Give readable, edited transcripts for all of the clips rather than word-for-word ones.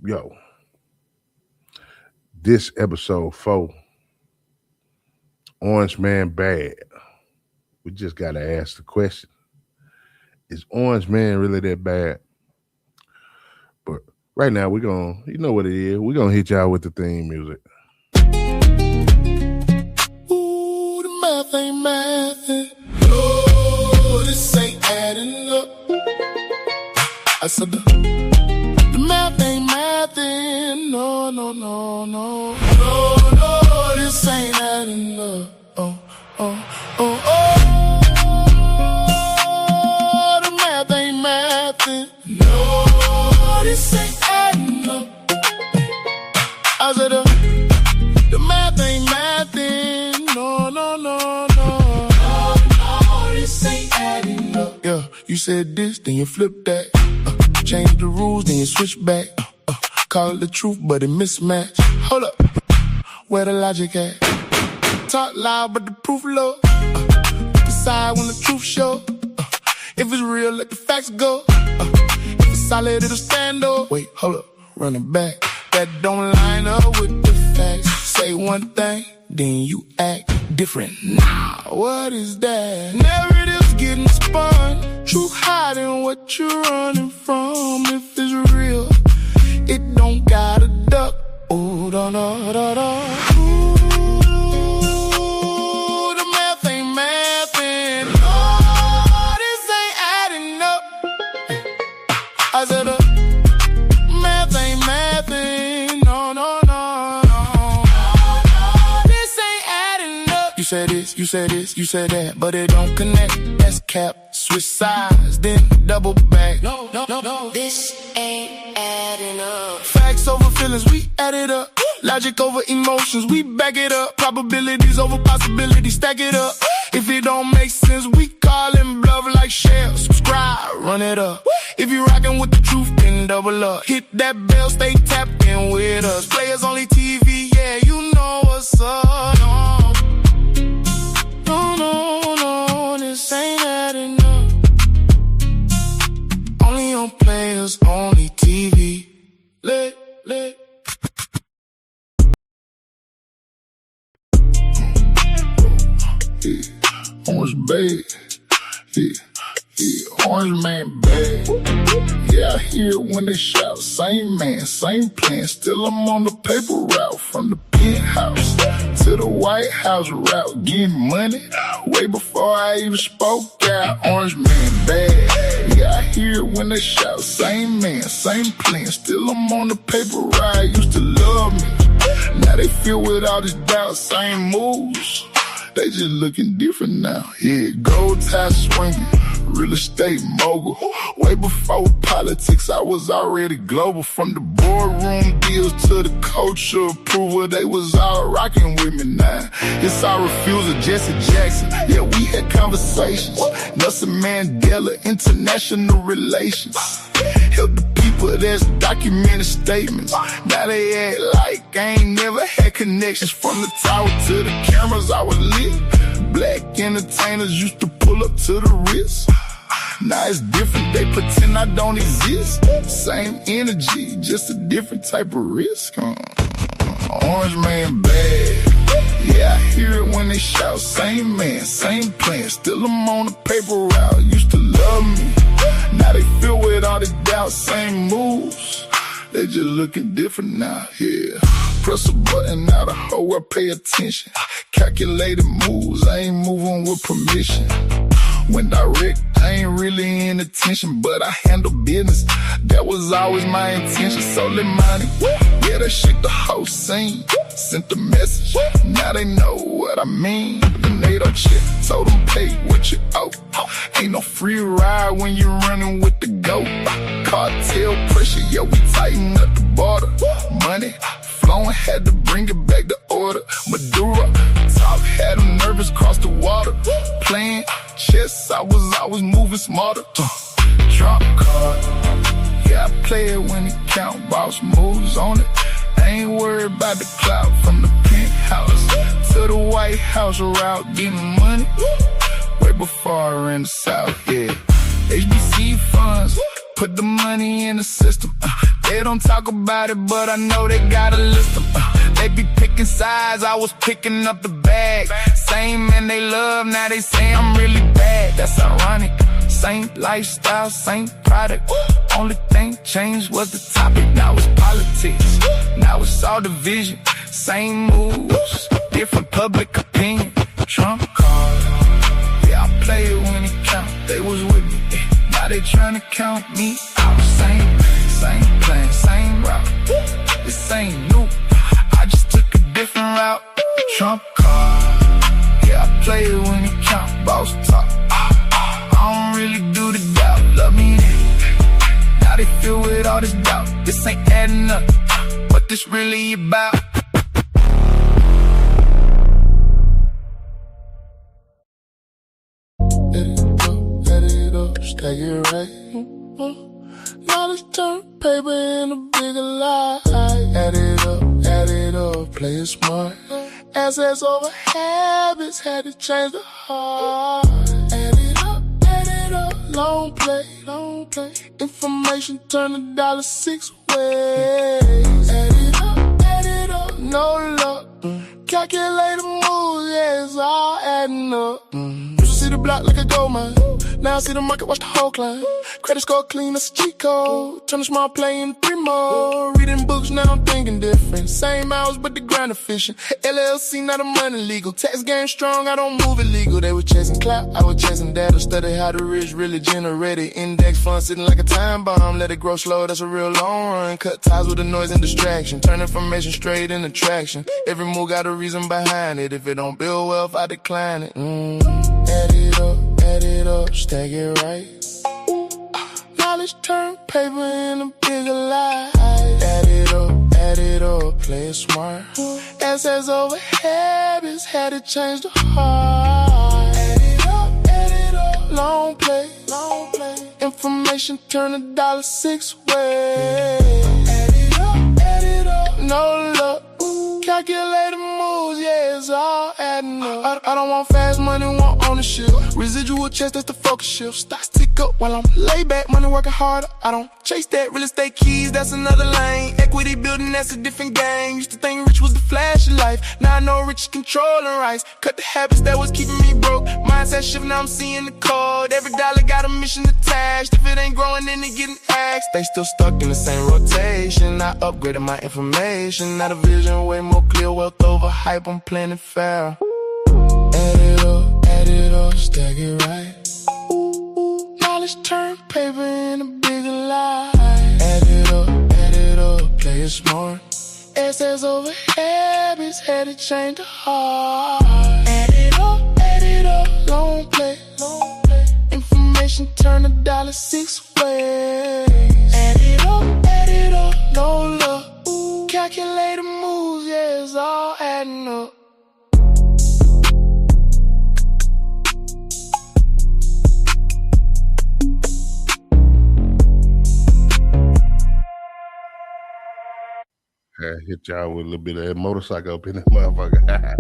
Yo, this episode 4, Orange Man bad. We just got to ask the question, is Orange Man really that bad? But right now, we're going to, you know what it is, we're going to hit y'all with the theme music. Ooh, the math ain't mathin'. Oh, this ain't adding up. I said the math ain't mathin'. No, no, no, no. No, no, this ain't adding up. Oh, oh, oh, oh. The math ain't mathin'. No, this ain't adding up. I said the math ain't mathin'. No, no, no, no. No, this ain't adding up. Yeah, you said this, then you flip that. Change the rules, then you switch back. Call it the truth, but it mismatch. Hold up, where the logic at? Talk loud, but the proof low. Decide when the truth show. If it's real, let the facts go. If it's solid, it'll stand up. Wait, hold up, run it back. That don't line up with the facts. Say one thing, then you act different. Nah, what is that? Narratives getting spun. Truth hiding what you're running from. If it's real, it don't gotta duck. Ooh, da da da da. Ooh, the math ain't mathin'. Oh, this ain't adding up. I said the math ain't mathin'. No, no, no, no. This ain't adding up. You said this, you said this, you said that, but it don't connect. That's cap. Switch sides, then double back. No, no, no, no. This ain't adding up. Facts over feelings, we add it up. Logic over emotions, we back it up. Probabilities over possibilities, stack it up. If it don't make sense, we call and bluff like share. Subscribe, run it up. If you rockin' with the truth, then double up. Hit that bell, stay tapped in with us. Playas only TV, yeah, you know what's up. No, no, no, this ain't adding up. Only on Playas, only TV. Lit. Yeah, Orange bad. Yeah, Orange Man bad. Yeah, I hear it when they shout. Same man, same plan. Still I'm on the paper route. From the penthouse to the White House route. Getting money way before I even spoke out. Orange Man bad. Yeah, I hear it when they shout. Same man, same plan. Still I'm on the paper route. Used to love me. Now they feel with all this doubt. Same moves. They just looking different now. Yeah, gold tie swinging, real estate mogul. Way before politics, I was already global. From the boardroom deals to the culture approval, they was all rocking with me now. It's our refusal, Jesse Jackson. Yeah, we had conversations. Nelson Mandela, international relations. Help the people that's documented statements. Now they act like I ain't never had connections. From the tower to the cameras, I was lit. Black entertainers used to pull up to the wrist. Now it's different, they pretend I don't exist. Same energy, just a different type of risk. Orange Man bad. Yeah, I hear it when they shout. Same man, same plan. Still I'm on the paper route. Used to love me. Now they feel with all the doubt. Same moves. They just looking different now, yeah. Press a button, now the hoe, I pay attention. Calculated moves, I ain't moving with permission. When direct, I ain't really in attention, but I handle business. That was always my intention, so let money. Yeah, that shit the whole scene. Sent the message, now they know what I mean. The NATO chick told them pay what you owe. Ain't no free ride when you running with the GOAT. Cartel pressure, yo, we tighten up the border. Money flowing, had to bring it back to order. Maduro, top had them nervous, cross the water. Playing chess, I was always moving smarter. Drop card, yeah, I play it when it count. Boss moves on it. I ain't worried about the clout. From the penthouse to the White House route, getting money way before I ran the South, yeah. HBC funds, put the money in the system. They don't talk about it, but I know they got a list of they be picking sides, I was picking up the bag. Same man they love, now they say I'm really bad. That's ironic. Same lifestyle, same product. Only thing changed was the topic. Now it's politics. Now it's all division. Same moves, different public opinion. Trump card. Yeah, I play it when it count. They was with me. Now they tryna count me out. Same plan, same route. This ain't new. I just took a different route. Trump card. Yeah, I play it when it count. Boss talk. I don't really do the doubt. Love me then. Now they filled with all this doubt. This ain't adding up. What this really about? Let it up, stack it right. Now let's turn paper into bigger lie. Add it up, play it smart. Assets over habits, had to change the heart. Add it up, long play. Information turn a dollar 6 ways. Add it up, no luck. Calculate the moves, yeah, it's all adding up. Used to see the block like a gold mine. Now I see the market, watch the whole climb. Credit score clean, that's a cheat code. Turn a small play in 3 more. Reading books, now I'm thinking different. Same hours, but the grind efficient. LLC, not a money legal. Tax game strong, I don't move illegal. They were chasing clout, I was chasing data. Study how the rich really generated. Index fund sitting like a time bomb. Let it grow slow, that's a real long run. Cut ties with the noise and distraction. Turn information straight into traction. Every move got a reason behind it. If it don't build wealth, I decline it. Add it up, stack it right. Knowledge turn paper into bigger lie. Add it up, play it smart. Assets over habits, had to change the heart. Add it up, long play. Information turn a dollar 6 ways. Add it up, no luck. Calculated moves, yeah, it's all adding up. I don't want fast money, want ownership. Residual checks, that's the focus shift. Stocks tick up while I'm laid back, money working harder. I don't chase that. Real estate keys, that's another lane. Equity building, that's a different game. Used to think rich was the flash of life. Now I know rich is controlling rights. Cut the habits that was keeping me broke. Mindset shift, now I'm seeing the code. Every dollar got a mission attached. If it ain't growing, then it getting axed. They still stuck in the same rotation. I upgraded my information. Now the vision way more clear, wealth over hype, I'm playing it fair. Add it up, stack it right. Knowledge turn paper into bigger lie. Add it up, play it smart. Assets over habits, had to change the heart. Add it up, long play. Information turn a dollar 6 ways. Add it up, no luck. Calculated moves, yeah, it's all adding up. I hit y'all with a little bit of that motorcycle up in that motherfucker.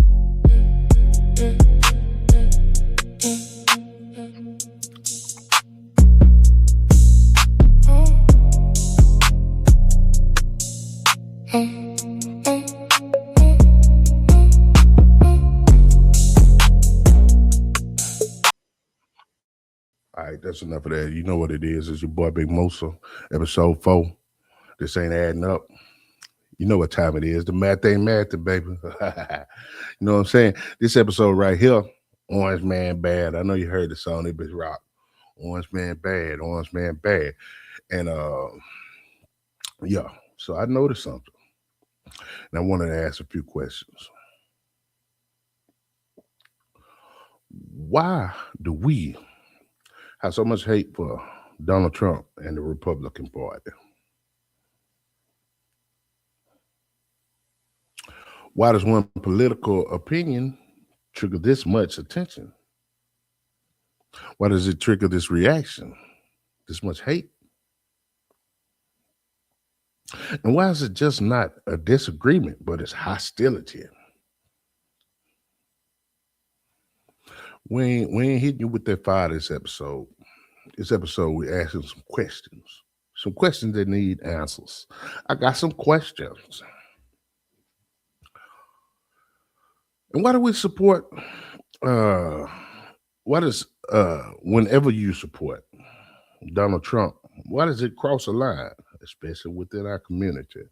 All right, that's enough of that. You know what it is. It's your boy Big Mosa, episode 4. This ain't adding up. You know what time it is. The math ain't math, baby. You know what I'm saying? This episode right here, Orange Man Bad. I know you heard the song, it bitch rock. Orange Man Bad, Orange Man Bad. And yeah, so I noticed something. And I wanted to ask a few questions. Why do we have so much hate for Donald Trump and the Republican Party? Why does one political opinion trigger this much attention? Why does it trigger this reaction, this much hate? And why is it just not a disagreement, but it's hostility? We ain't hitting you with that fire this episode. This episode, we're asking some questions. Some questions that need answers. I got some questions. And why do we support what is whenever you support Donald Trump, why does it cross a line, especially within our community?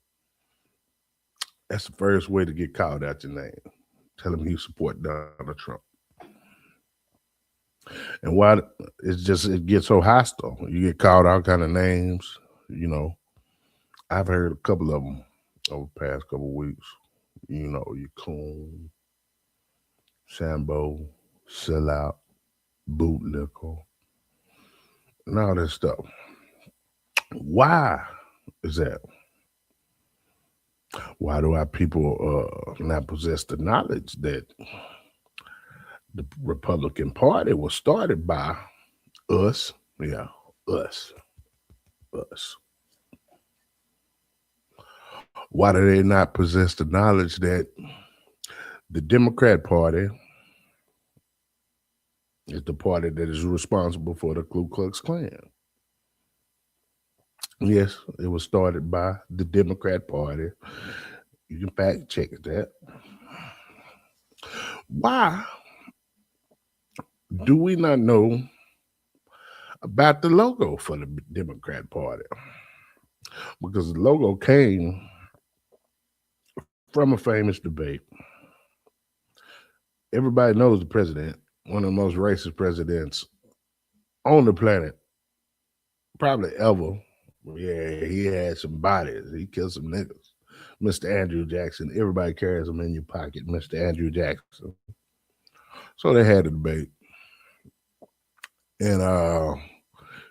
That's the first way to get called out your name. Tell them you support Donald Trump. And why it gets so hostile. You get called all kind of names, you know. I've heard a couple of them over the past couple of weeks. You know, you coon, Sambo, sellout, bootlicker, and all that stuff. Why is that? Why do our people not possess the knowledge that the Republican Party was started by us? Yeah, us. Why do they not possess the knowledge that the Democrat Party is the party that is responsible for the Ku Klux Klan? Yes, it was started by the Democrat Party. You can fact check that. Why do we not know about the logo for the Democrat Party? Because the logo came from a famous debate. Everybody knows the president, one of the most racist presidents on the planet, probably ever. Yeah, he had some bodies. He killed some niggas. Mr. Andrew Jackson. Everybody carries him in your pocket, Mr. Andrew Jackson. So they had a debate. And,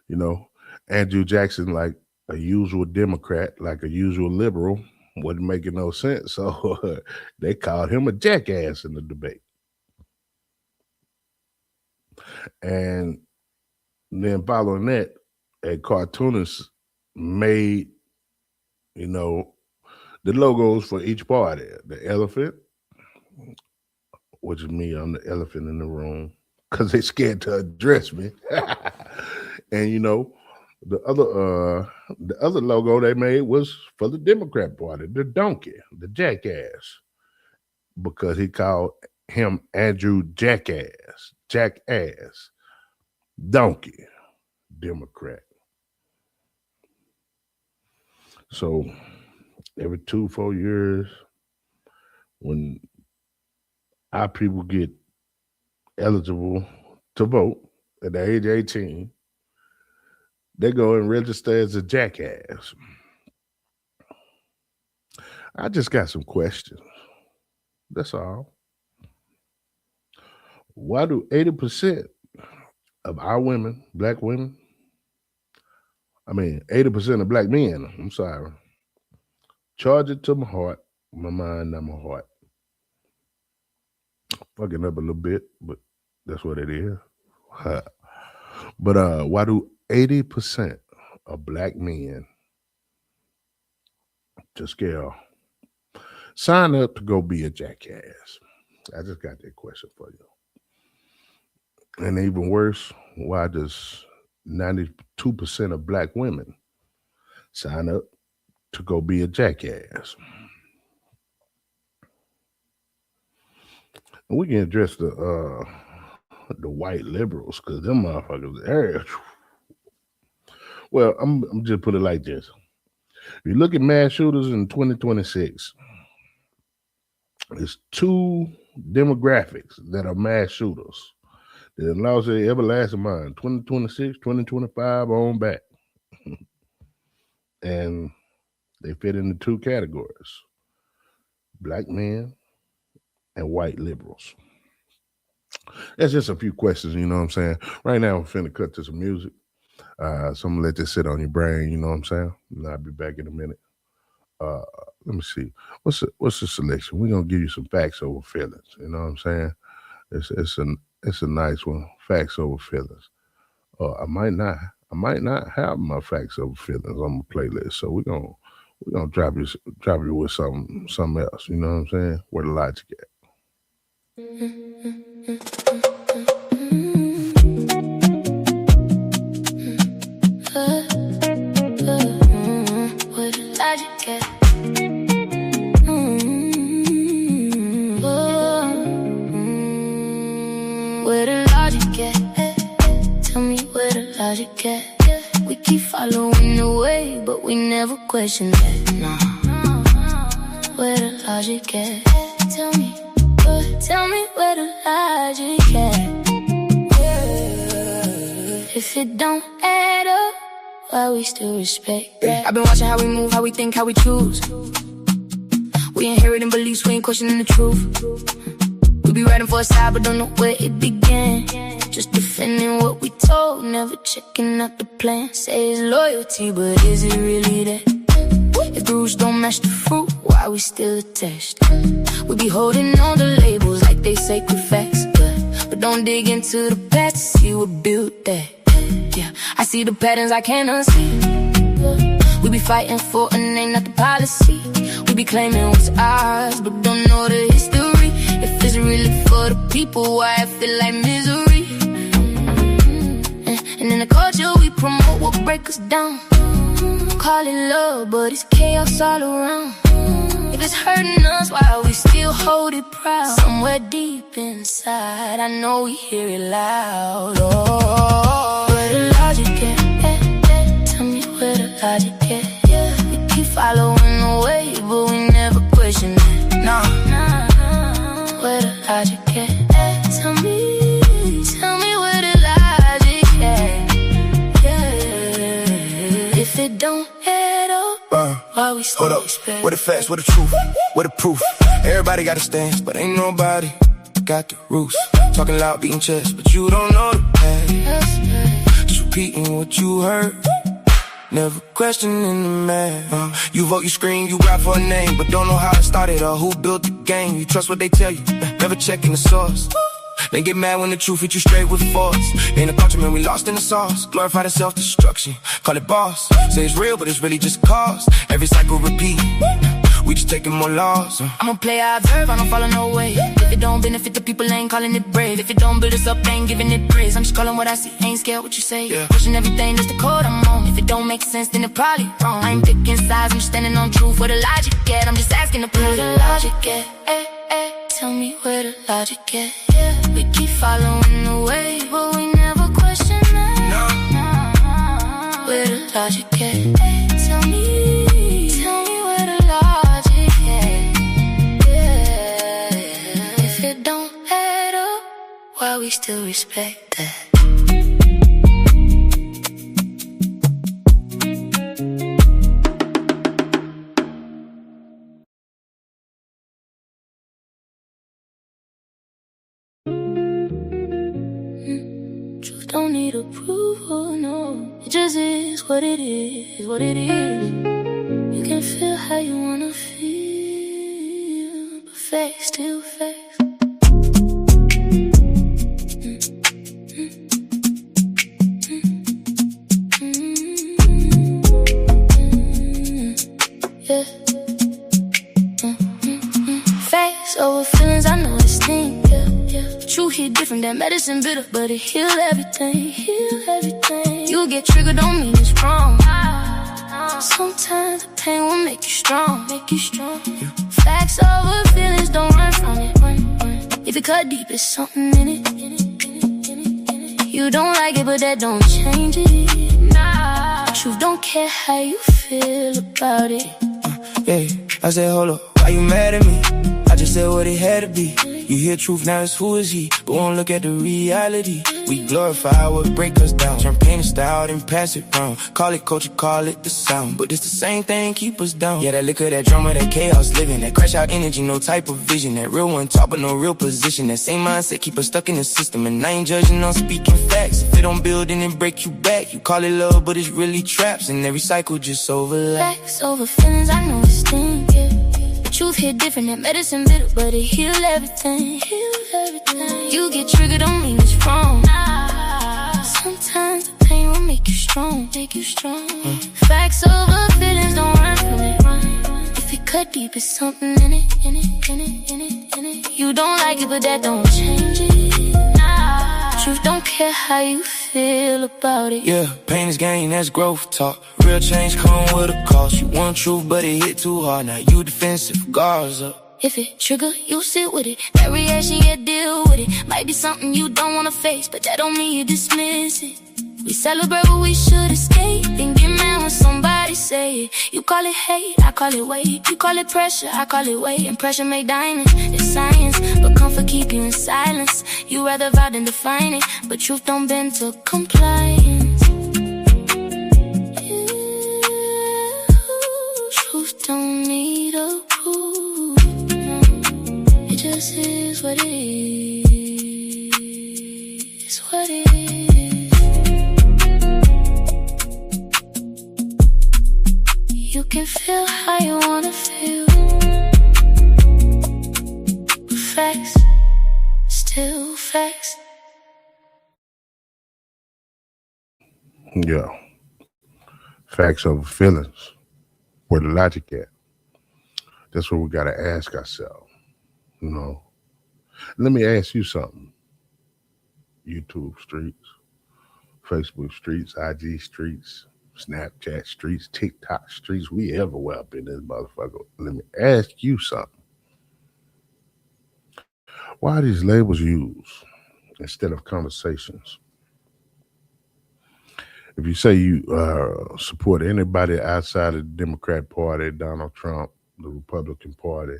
you know, Andrew Jackson, like a usual Democrat, like a usual liberal, wasn't making no sense. So they called him a jackass in the debate. And then following that, a cartoonist made, you know, the logos for each party. The elephant, which is me, I'm the elephant in the room, because they scared to address me. And you know, the other logo they made was for the Democrat Party, the donkey, the jackass, because he called him Andrew Jackass, donkey, Democrat. So every 2-4 years, when our people get eligible to vote at the age of 18, they go and register as a jackass. I just got some questions. That's all. Why do 80% of our women, black women, 80% of black men, I'm sorry, charge it to my heart, my mind, not my heart. Fucking up a little bit, but that's what it is. But why do 80% of black men, to scale, sign up to go be a jackass? I just got that question for you. And even worse, why does 92% of black women sign up to go be a jackass? And we can address the white liberals, because them motherfuckers, well, I'm just put it like this. If you look at mass shooters in 2026, there's two demographics that are mass shooters that lost their everlasting mind, 2026, 2025 on back. And they fit into two categories, black men and white liberals. That's just a few questions, you know what I'm saying? Right now, I'm finna cut to some music. So I'm gonna let this sit on your brain, you know what I'm saying? And I'll be back in a minute. Let me see. What's the selection? We're gonna give you some facts over feelings, you know what I'm saying? It's a nice one, facts over feelings. I might not have my facts over feelings on my playlist, so we're gonna drop you with something else, you know what I'm saying? Where the logic at? logic at? We keep following the way, but we never question that. Nah. Where the logic at? Tell me where the logic at? If it don't add up, why we still respect that? I've been watching how we move, how we think, how we choose. We inheriting beliefs, we ain't questioning the truth. We be riding for a side, but don't know where it began. Just defending what we told, never checking out the plan. Say it's loyalty, but is it really that? If the roots don't match the fruit, why we still attached? We be holding on the labels like they sacred facts, but don't dig into the past to see what built that. Yeah, I see the patterns I can't unsee. We be fighting for a name, not the policy. We be claiming what's ours, but don't know the history. If it's really for the people, why I feel like misery? And in the culture we promote what break us down. Call it love, but it's chaos all around. If it's hurting us, why we still hold it proud? Somewhere deep inside, I know we hear it loud. Oh, where the logic at? Tell me where the logic at? We keep following the way, but we never question it. Nah. Where the logic at? Tell me where the logic at? Yeah. If it don't add up, why we still respect? Where the facts, where the truth, where the proof? Everybody got a stance, but ain't nobody got the roots. Talking loud, beating chest, but you don't know the past. Just repeating what you heard, never questioning the man. You vote, you scream, you rap for a name, but don't know how it started or who built the game. You trust what they tell you, never checking the source. They get mad when the truth hit you straight with force. Ain't a culture, man, we lost in the sauce. Glorify the self-destruction, call it boss. Say it's real, but it's really just cause. Every cycle repeat, we just taking more laws. I'm a player, I observe, I don't follow no way. If it don't benefit the people, I ain't calling it brave. If it don't build us up, I ain't giving it praise. I'm just calling what I see, ain't scared what you say. Pushing everything, that's the code I'm on. If it don't make sense, then it probably wrong. I ain't picking sides, I'm just standing on truth. Where the logic at? I'm just asking the where the logic at? Tell me where the logic at? We keep following the way, but we never question that. Where the logic at? Tell me where the logic at? Yeah. If it don't add up, why we still respect that? Don't need approval, no. It just is what it is, what it is. You can feel how you wanna feel, but facts still facts. Yeah. Facts over feelings, I know it's sting. Truth hit different than medicine bitter, but it heal everything, You get triggered don't mean it's wrong. Sometimes the pain will make you strong, Facts over feelings, don't run from it, If it cut deep, it's something in it, You don't like it, but that don't change it. Truth don't care how you feel about it. Yeah, I said, hold up, why you mad at me? I just said what it had to be. You hear truth, now it's who is he? But won't look at the reality. We glorify what break us down. Turn pain to style, then pass it round. Call it culture, call it the sound. But it's the same thing, keep us down. Yeah, that liquor, that drama, that chaos living. That crash out energy, no type of vision. That real one talk, but no real position. That same mindset, keep us stuck in the system. And I ain't judging, I'm speaking facts. If it don't build, then it break you back. You call it love, but it's really traps. And every cycle just overlap. Facts over feelings, I know it's sting, Truth hit different than medicine bitter, but it heal everything, You get triggered don't mean it's wrong. Sometimes the pain will make you strong, Facts over feelings, don't run from it, If it cut deep, it's something in it, You don't like it, but that don't change it. Truth don't care how you feel about it. Yeah, pain is gain, that's growth talk. Real change come with a cost. You want truth, but it hit too hard. Now you defensive, guards up. If it trigger, you sit with it. That reaction, yeah, deal with it. Might be something you don't wanna face, but that don't mean you dismiss it. We celebrate what we should escape and get mad when somebody say it. You call it hate, I call it weight. You call it pressure, I call it weight. And pressure make diamonds, it's science. But comfort keep you in silence. You rather vow than define it. But truth don't bend to compliance. Truth don't need a proof. It just is what it is. It's what it is. You can feel how you wanna feel. Facts, still facts. Yeah. Facts over feelings. Where the logic at? That's what we gotta ask ourselves. You know. Let me ask you something. YouTube streets, Facebook streets, IG streets, Snapchat streets, TikTok streets, we everywhere up in this motherfucker. Let me ask you something. Why are these labels used instead of conversations? If you say you support anybody outside of the Democrat Party, Donald Trump, the Republican Party,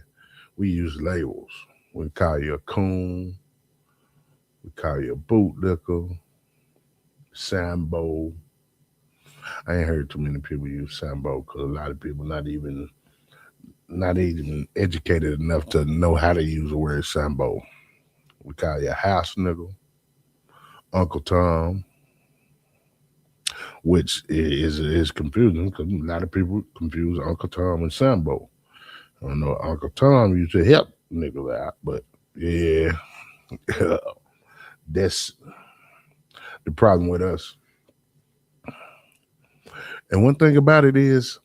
we use labels. We call you a coon, we call you a bootlicker, Sambo. I ain't heard too many people use Sambo because a lot of people not even educated enough to know how to use the word Sambo. We call you a house nigga, Uncle Tom, which is confusing because a lot of people confuse Uncle Tom and Sambo. I don't know, Uncle Tom used to help niggas out, but yeah, that's the problem with us. And one thing about it is,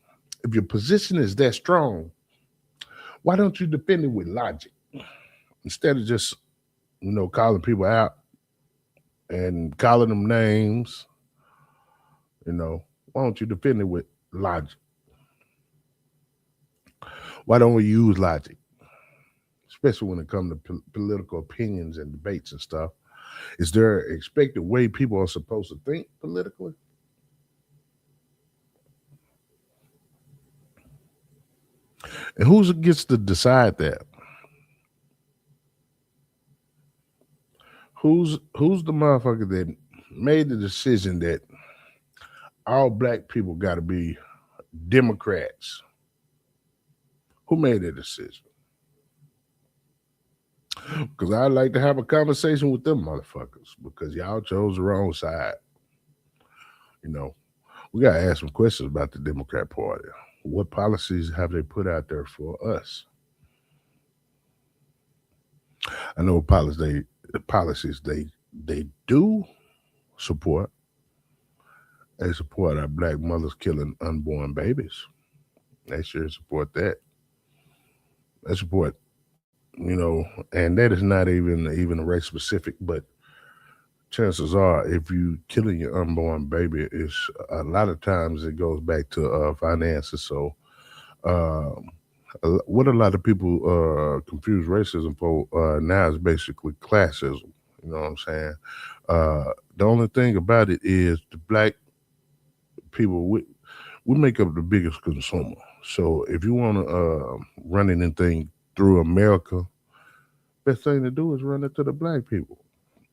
if your position is that strong, why don't you defend it with logic instead of just, calling people out and calling them names? Why don't you defend it with logic? Why don't we use logic, especially when it comes to political opinions and debates and stuff? Is there an expected way people are supposed to think politically? And who gets to decide that? Who's the motherfucker that made the decision that all black people got to be Democrats? Who made that decision? Because I'd like to have a conversation with them motherfuckers because y'all chose the wrong side. We got to ask some questions about the Democrat Party. What policies have they put out there for us? I know policies they do support. They support our black mothers killing unborn babies. They sure support that. They support, and that is not even a race specific, but chances are, if you killing your unborn baby, is a lot of times it goes back to finances. So, what a lot of people confuse racism for now is basically classism. You know what I'm saying? The only thing about it is the black people, we make up the biggest consumer. So if you want to run anything through America, best thing to do is run it to the black people.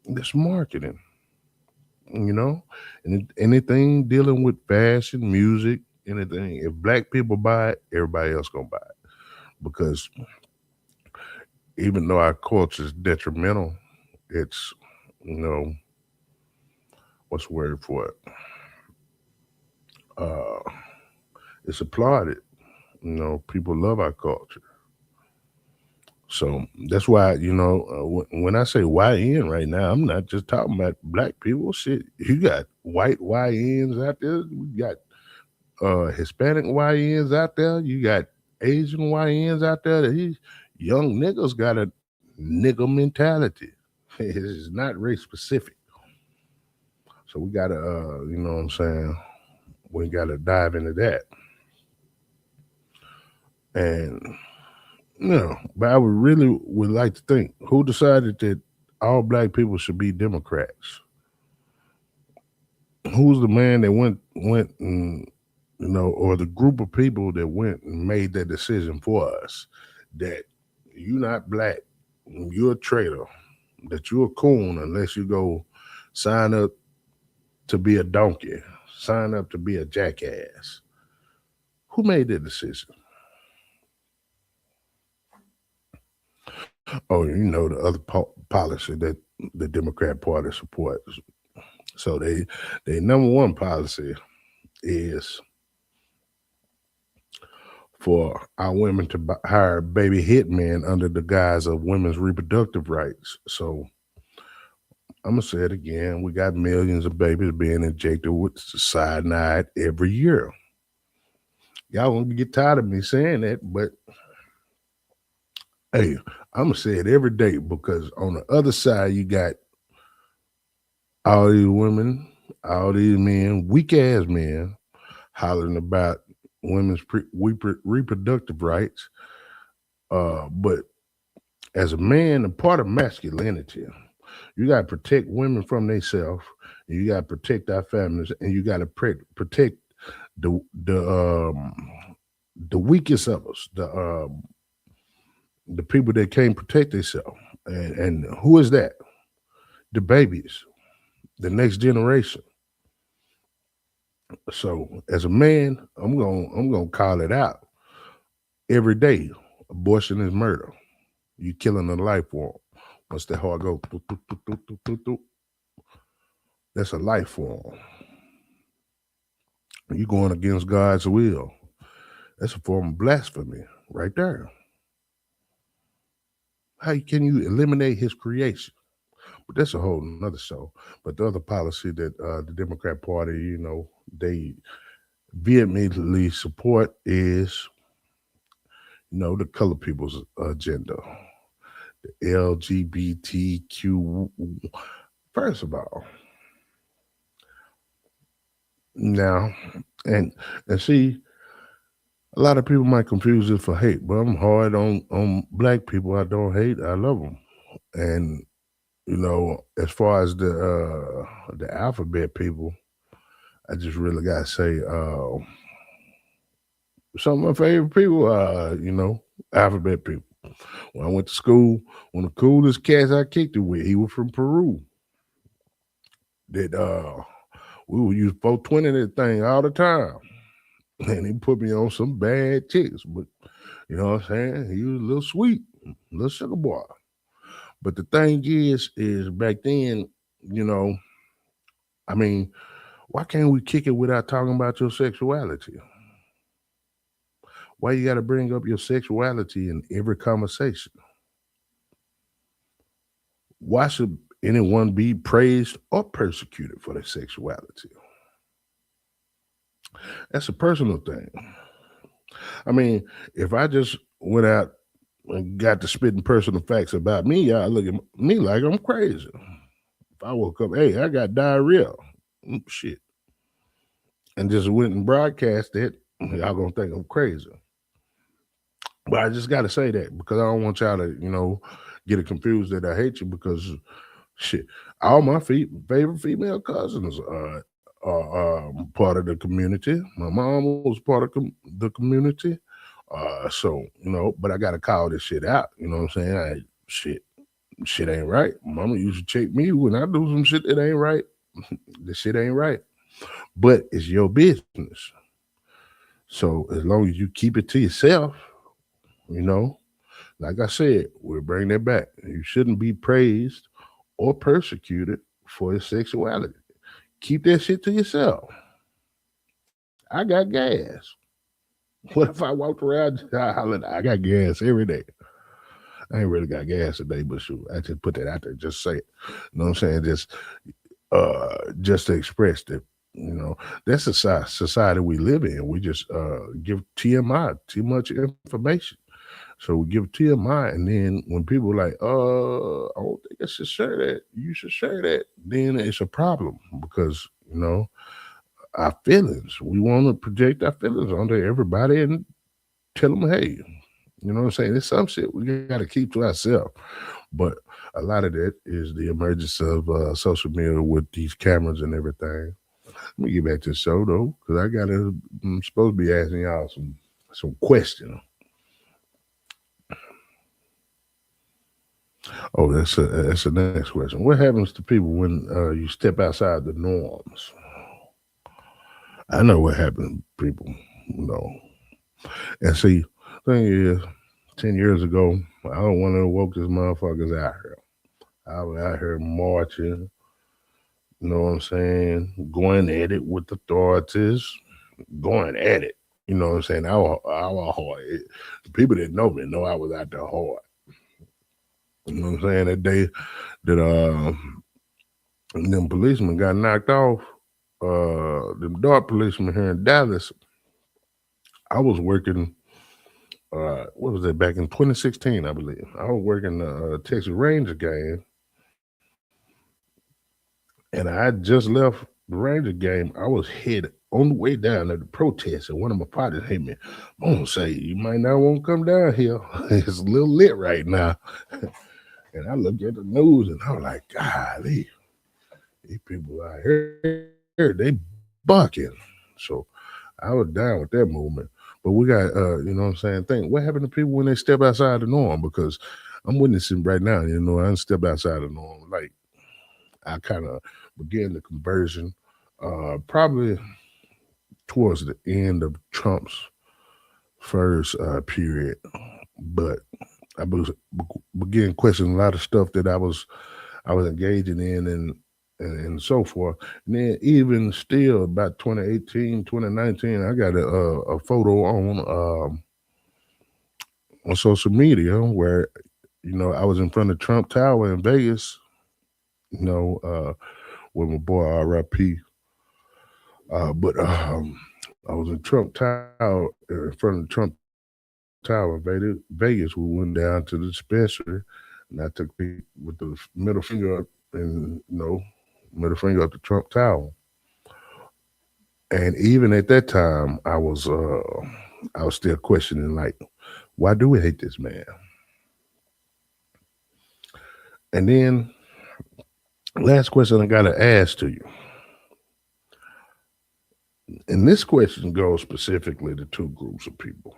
That's marketing, and anything dealing with fashion, music, anything. If black people buy it, everybody else gonna buy it. Because even though our culture is detrimental, it's, what's the word for it? It's applauded. People love our culture. So that's why, when I say YN right now, I'm not just talking about black people. Shit, you got white YNs out there. You got Hispanic YNs out there. You got Asian YNs out there. These young niggas got a nigga mentality. It's not race specific. So we got to, you know what I'm saying? We got to dive into that. And, but I would like to think, who decided that all black people should be Democrats? who's the man that went and or the group of people that went and made that decision for us that you're not black, you're a traitor, that you're a coon unless you go sign up to be a donkey, sign up to be a jackass. Who made that decision? Oh, the other policy that the Democrat Party supports. So they number one policy is for our women to hire baby hitmen under the guise of women's reproductive rights. So I'm gonna say it again: we got millions of babies being injected with cyanide every year. Y'all gonna get tired of me saying that, but hey, I'm gonna say it every day because on the other side you got all these women, all these men, weak ass men, hollering about women's reproductive rights. But as a man, a part of masculinity, you got to protect women from themselves. You got to protect our families, and you got to protect the weakest of us, the people that can't protect themselves. And who is that? The babies, the next generation. So as a man, I'm gonna call it out every day. Abortion is murder. You killing a life form. Once that heart goes, that's a life form. You going against God's will. That's a form of blasphemy right there. How can you eliminate his creation? But that's a whole nother show. But the other policy that the Democrat Party, they vehemently support is, the color people's agenda, the LGBTQ. First of all, now, and see, a lot of people might confuse it for hate, but I'm hard on black people. I don't hate. I love them, and as far as the alphabet people, I just really gotta say, some of my favorite people are, alphabet people. When I went to school, one of the coolest cats I kicked it with, he was from Peru. That we would use 420 that thing all the time. And he put me on some bad chicks, but you know what I'm saying? He was a little sweet, a little sugar boy. But the thing is back then, why can't we kick it without talking about your sexuality? Why you got to bring up your sexuality in every conversation? Why should anyone be praised or persecuted for their sexuality? That's a personal thing. I mean, if I just went out and got to spitting personal facts about me, y'all look at me like I'm crazy. If I woke up, hey, I got diarrhea, shit, and just went and broadcast it, y'all gonna think I'm crazy. But I just got to say that because I don't want y'all to, get it confused that I hate you because, shit, all my favorite female cousins are part of the community. My mom was part of the community. But I got to call this shit out. You know what I'm saying? Shit ain't right. Mama used to check me when I do some shit that ain't right. This shit ain't right. But it's your business. So as long as you keep it to yourself, like I said, we'll bring that back. You shouldn't be praised or persecuted for your sexuality. Keep that shit to yourself. I got gas. What if I walked around hollering, I got gas every day? I ain't really got gas today, but shoot, I just put that out there, just say it. You know what I'm saying? Just to express that, that's the society we live in. We just give TMI, too much information. So we give TMI, and then when people are like, I don't think I should share that, you should share that, then it's a problem because, our feelings, we want to project our feelings onto everybody and tell them, hey, you know what I'm saying? There's some shit we got to keep to ourselves. But a lot of that is the emergence of social media with these cameras and everything. Let me get back to the show though, because I'm supposed to be asking y'all some questions. Oh, that's the next question. What happens to people when you step outside the norms? I know what happens to people, And see, the thing is, 10 years ago, I don't want to woke these motherfuckers out here. I was out here marching, you know what I'm saying, going at it with authorities, going at it. You know what I'm saying? I was hard. The people that know me know I was out there hard. You know what I'm saying? That day that them policemen got knocked off, them dark policemen here in Dallas, I was working, what was that, back in 2016, I believe. I was working the Texas Ranger game, and I just left the Ranger game. I was headed on the way down to the protest, and one of my partners hit me. I'm going to say, you might not want to come down here. It's a little lit right now. And I looked at the news, and I was like, golly, these people out here, they bucking. So I was down with that movement. But we got, you know what I'm saying, think, what happened to people when they step outside the norm? Because I'm witnessing right now, I didn't step outside the norm. Like, I kind of began the conversion probably towards the end of Trump's first period. But I began questioning a lot of stuff that I was engaging in and so forth. And then even still about 2018, 2019, I got a photo on social media where, I was in front of Trump Tower in Vegas, with my boy R.I.P. But I was in Trump Tower, in front of Trump Tower in Vegas. We went down to the dispensary, and I took me with the middle finger up, and middle finger up to Trump Tower. And even at that time, I was still questioning, like, why do we hate this man? And then, last question I got to ask to you. And this question goes specifically to two groups of people: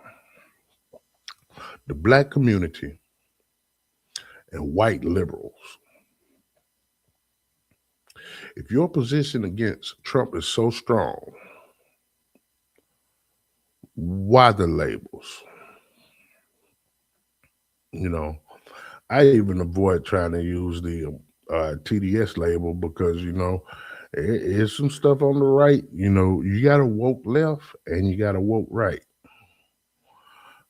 the Black community and white liberals. If your position against Trump is so strong, why the labels? I even avoid trying to use the TDS label because, there's some stuff on the right. You got a woke left and you got a woke right.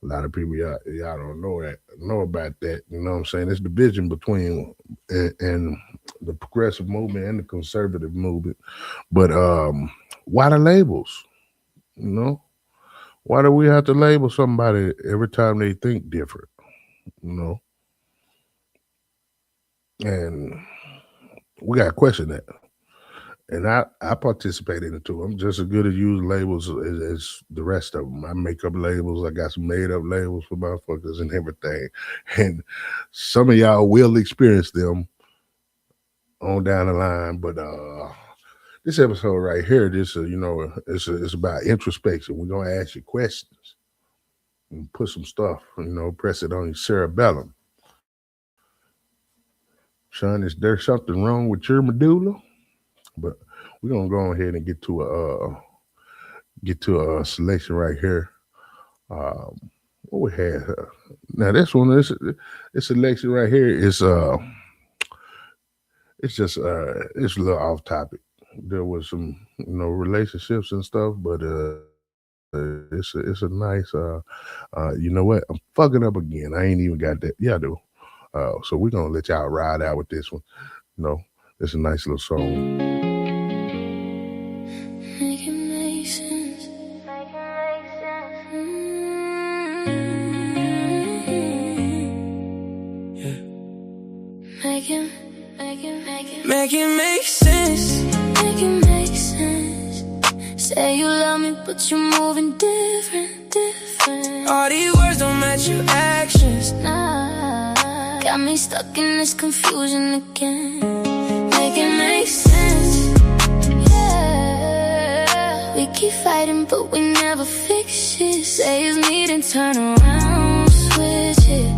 A lot of people, y'all don't know about that. You know what I'm saying? It's division between and the progressive movement and the conservative movement. But why the labels? Why do we have to label somebody every time they think different? And we got to question that. And I participate in it too. I'm just as good at using labels as the rest of them. I make up labels. I got some made up labels for motherfuckers and everything. And some of y'all will experience them on down the line. But this episode right here, it's about introspection. We're going to ask you questions and put some stuff, press it on your cerebellum. Sean, is there something wrong with your medulla? But we're gonna go ahead and get to a selection right here. What we have now? This one, this selection right here is it's just it's a little off topic. There was some relationships and stuff, but it's a nice you know what? I'm fucking up again. I ain't even got that. Yeah, I do. So we're gonna let y'all ride out with this one. It's a nice little song. Make it make sense. Make it make sense. Say you love me, but you're moving different. All these words don't match your actions. Nah, got me stuck in this confusion again. Make it make sense. Yeah. keep fighting, but we never fix it. Say it's me, then turn around, switch it.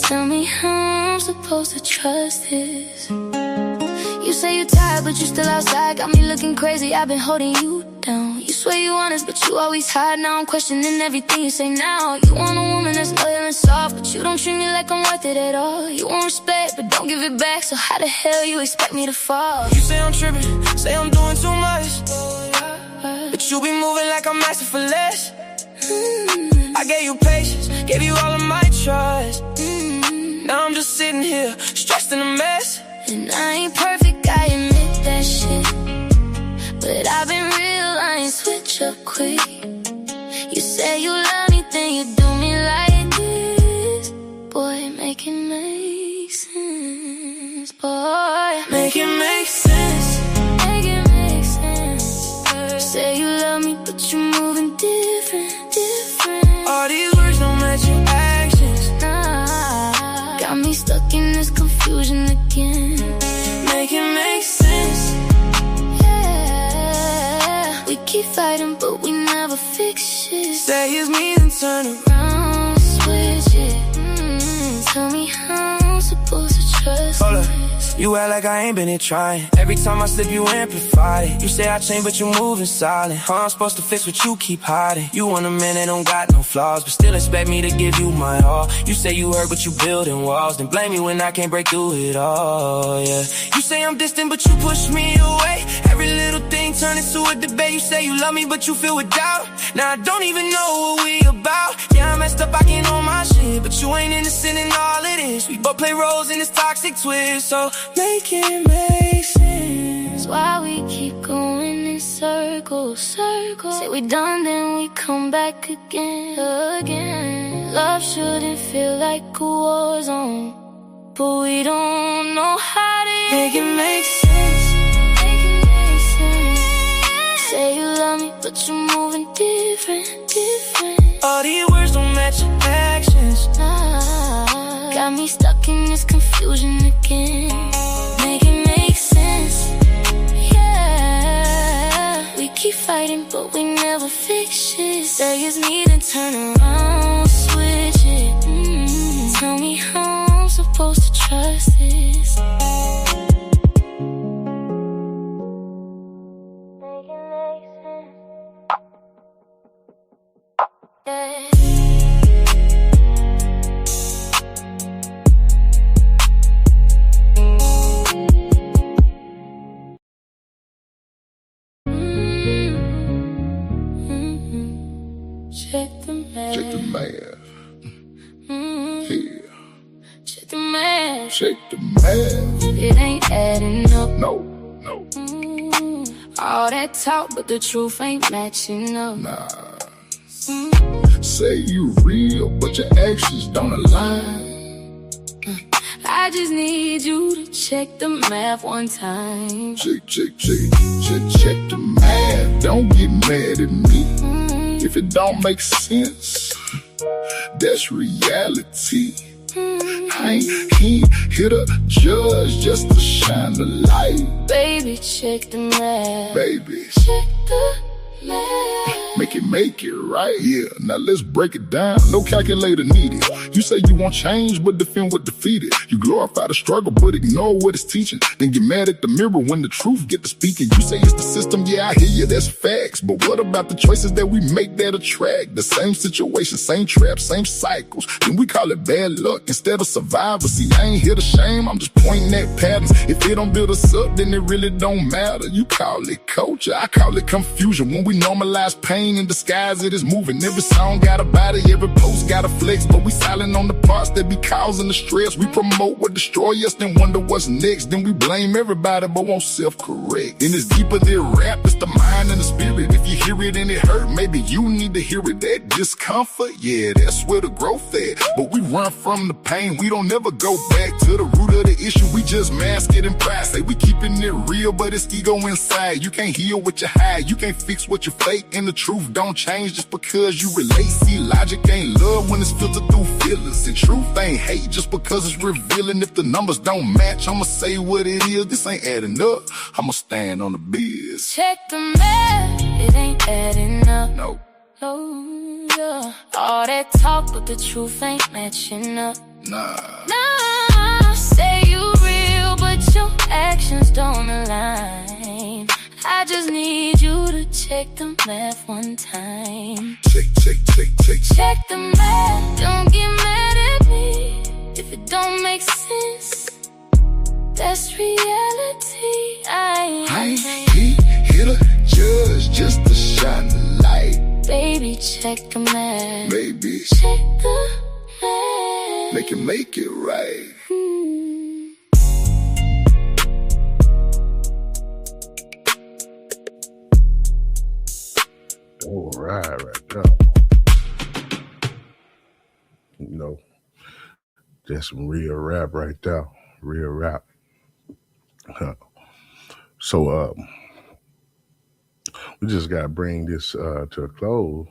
Tell me how I'm supposed to trust this. You say you're tired, but you still outside. Got me looking crazy, I've been holding you down. You swear you honest, but you always hide. Now I'm questioning everything you say now. You want a woman that's loyal and soft, but you don't treat me like I'm worth it at all. You want respect, but don't give it back. So how the hell you expect me to fall? You say I'm tripping, say I'm doing too much, but you be moving like I'm asking for less. I gave you patience, gave you all of my trust. Now I'm just sitting here, stressed in a mess. And I ain't perfect, I admit that shit, but I've been real, I ain't switch up quick. You say you love me, then you do me like this. Boy, make it make sense. Boy, Make it make sense. make it make sense. Say you love me, but you're moving different, different. All these words don't match your actions. Nah, got me stuck in this confusion again. Make it make sense. Yeah, we keep fighting, but we never fix it. Say it's me, then turn around. Round, switch it. Tell me how I'm supposed to trust Hold up. this. You act like I ain't been here trying. Every time I slip, you amplify it. You say I changed, but you moving silent. How I'm supposed to fix what you keep hiding? You want a man that don't got no flaws, but still expect me to give you my all. You say you hurt, but you building walls. Then blame me when I can't break through it all, yeah. You say I'm distant, but you push me away. Every little thing turn into a debate. You say you love me, but you feel with doubt. Now I don't even know what we about. Yeah, I messed up, I can't know my shit, but you ain't innocent in all it is. We both play roles in this toxic twist, so make it make sense. That's why we keep going in circles, circles. Say we done, then we come back again, again. Love shouldn't feel like a war zone, but we don't know how to Make it make sense. make it make sense. Say you love me, but you're moving different, different. All these words don't match your actions. Nah, got me stuck in this confusion again. Make it make sense. Yeah, we keep fighting, but we never fix it. Say it's me, then turn around, switch it. Tell me how I'm supposed to trust this. Make it make sense. Yeah. Check the math. Check the math. Yeah. Check the math. Check the math. It ain't adding up. No, no, All that talk, but the truth ain't matching up. nah. Say you real, but your actions don't align. I just need you to check the math one time. Check, check, check, check, check the math. Don't get mad at me if it don't make sense. That's reality. I ain't here to judge, just to shine the light. Baby, check the math. Baby, Check the math. make it right. Yeah, now let's break it down. No calculator needed. You say you want change, but defend what defeated. You glorify the struggle, but ignore what it's teaching. Then get mad at the mirror when the truth get to speaking. You say it's the system, yeah, I hear you, that's facts. But what about the choices that we make that attract? The same situation, same trap, same cycles. Then we call it bad luck instead of survival. See, I ain't here to shame, I'm just pointing at patterns. If it don't build us up, then it really don't matter. You call it culture, I call it confusion. When we normalize pain and disguise it as moving. Every song got a body, every post got a flex, but we silent on the parts that be causing the stress. We promote what destroy us, then wonder what's next. Then we blame everybody, but won't self-correct. And it's deeper than rap, it's the mind and the spirit. If you hear it and it hurt, maybe you need to hear it. That discomfort, yeah, that's where the growth at. But we run from the pain, we don't never go back to the root of the issue. We just mask it in pride. Say we keeping it real, but it's ego inside. You can't heal what you hide, you can't fix what you fake, and the truth don't change just because you relate. See, logic ain't love when it's filtered through feelings, and truth ain't hate just because it's revealing. If the numbers don't match, I'ma say what it is. This ain't adding up, I'ma stand on the biz. Check the math. it ain't adding up. No. No, yeah. All that talk, but the truth ain't matching up. Nah. Nah, say you real, but your actions don't align. I just need you to check the math one time. Check. Check the math, don't get mad at me if it don't make sense. That's reality. I ain't here to judge, just to shine the light. Baby, check the math. Baby, check the math. Make it right. All right now. You know, that's some real rap right there. Real rap. So we just gotta bring this to a close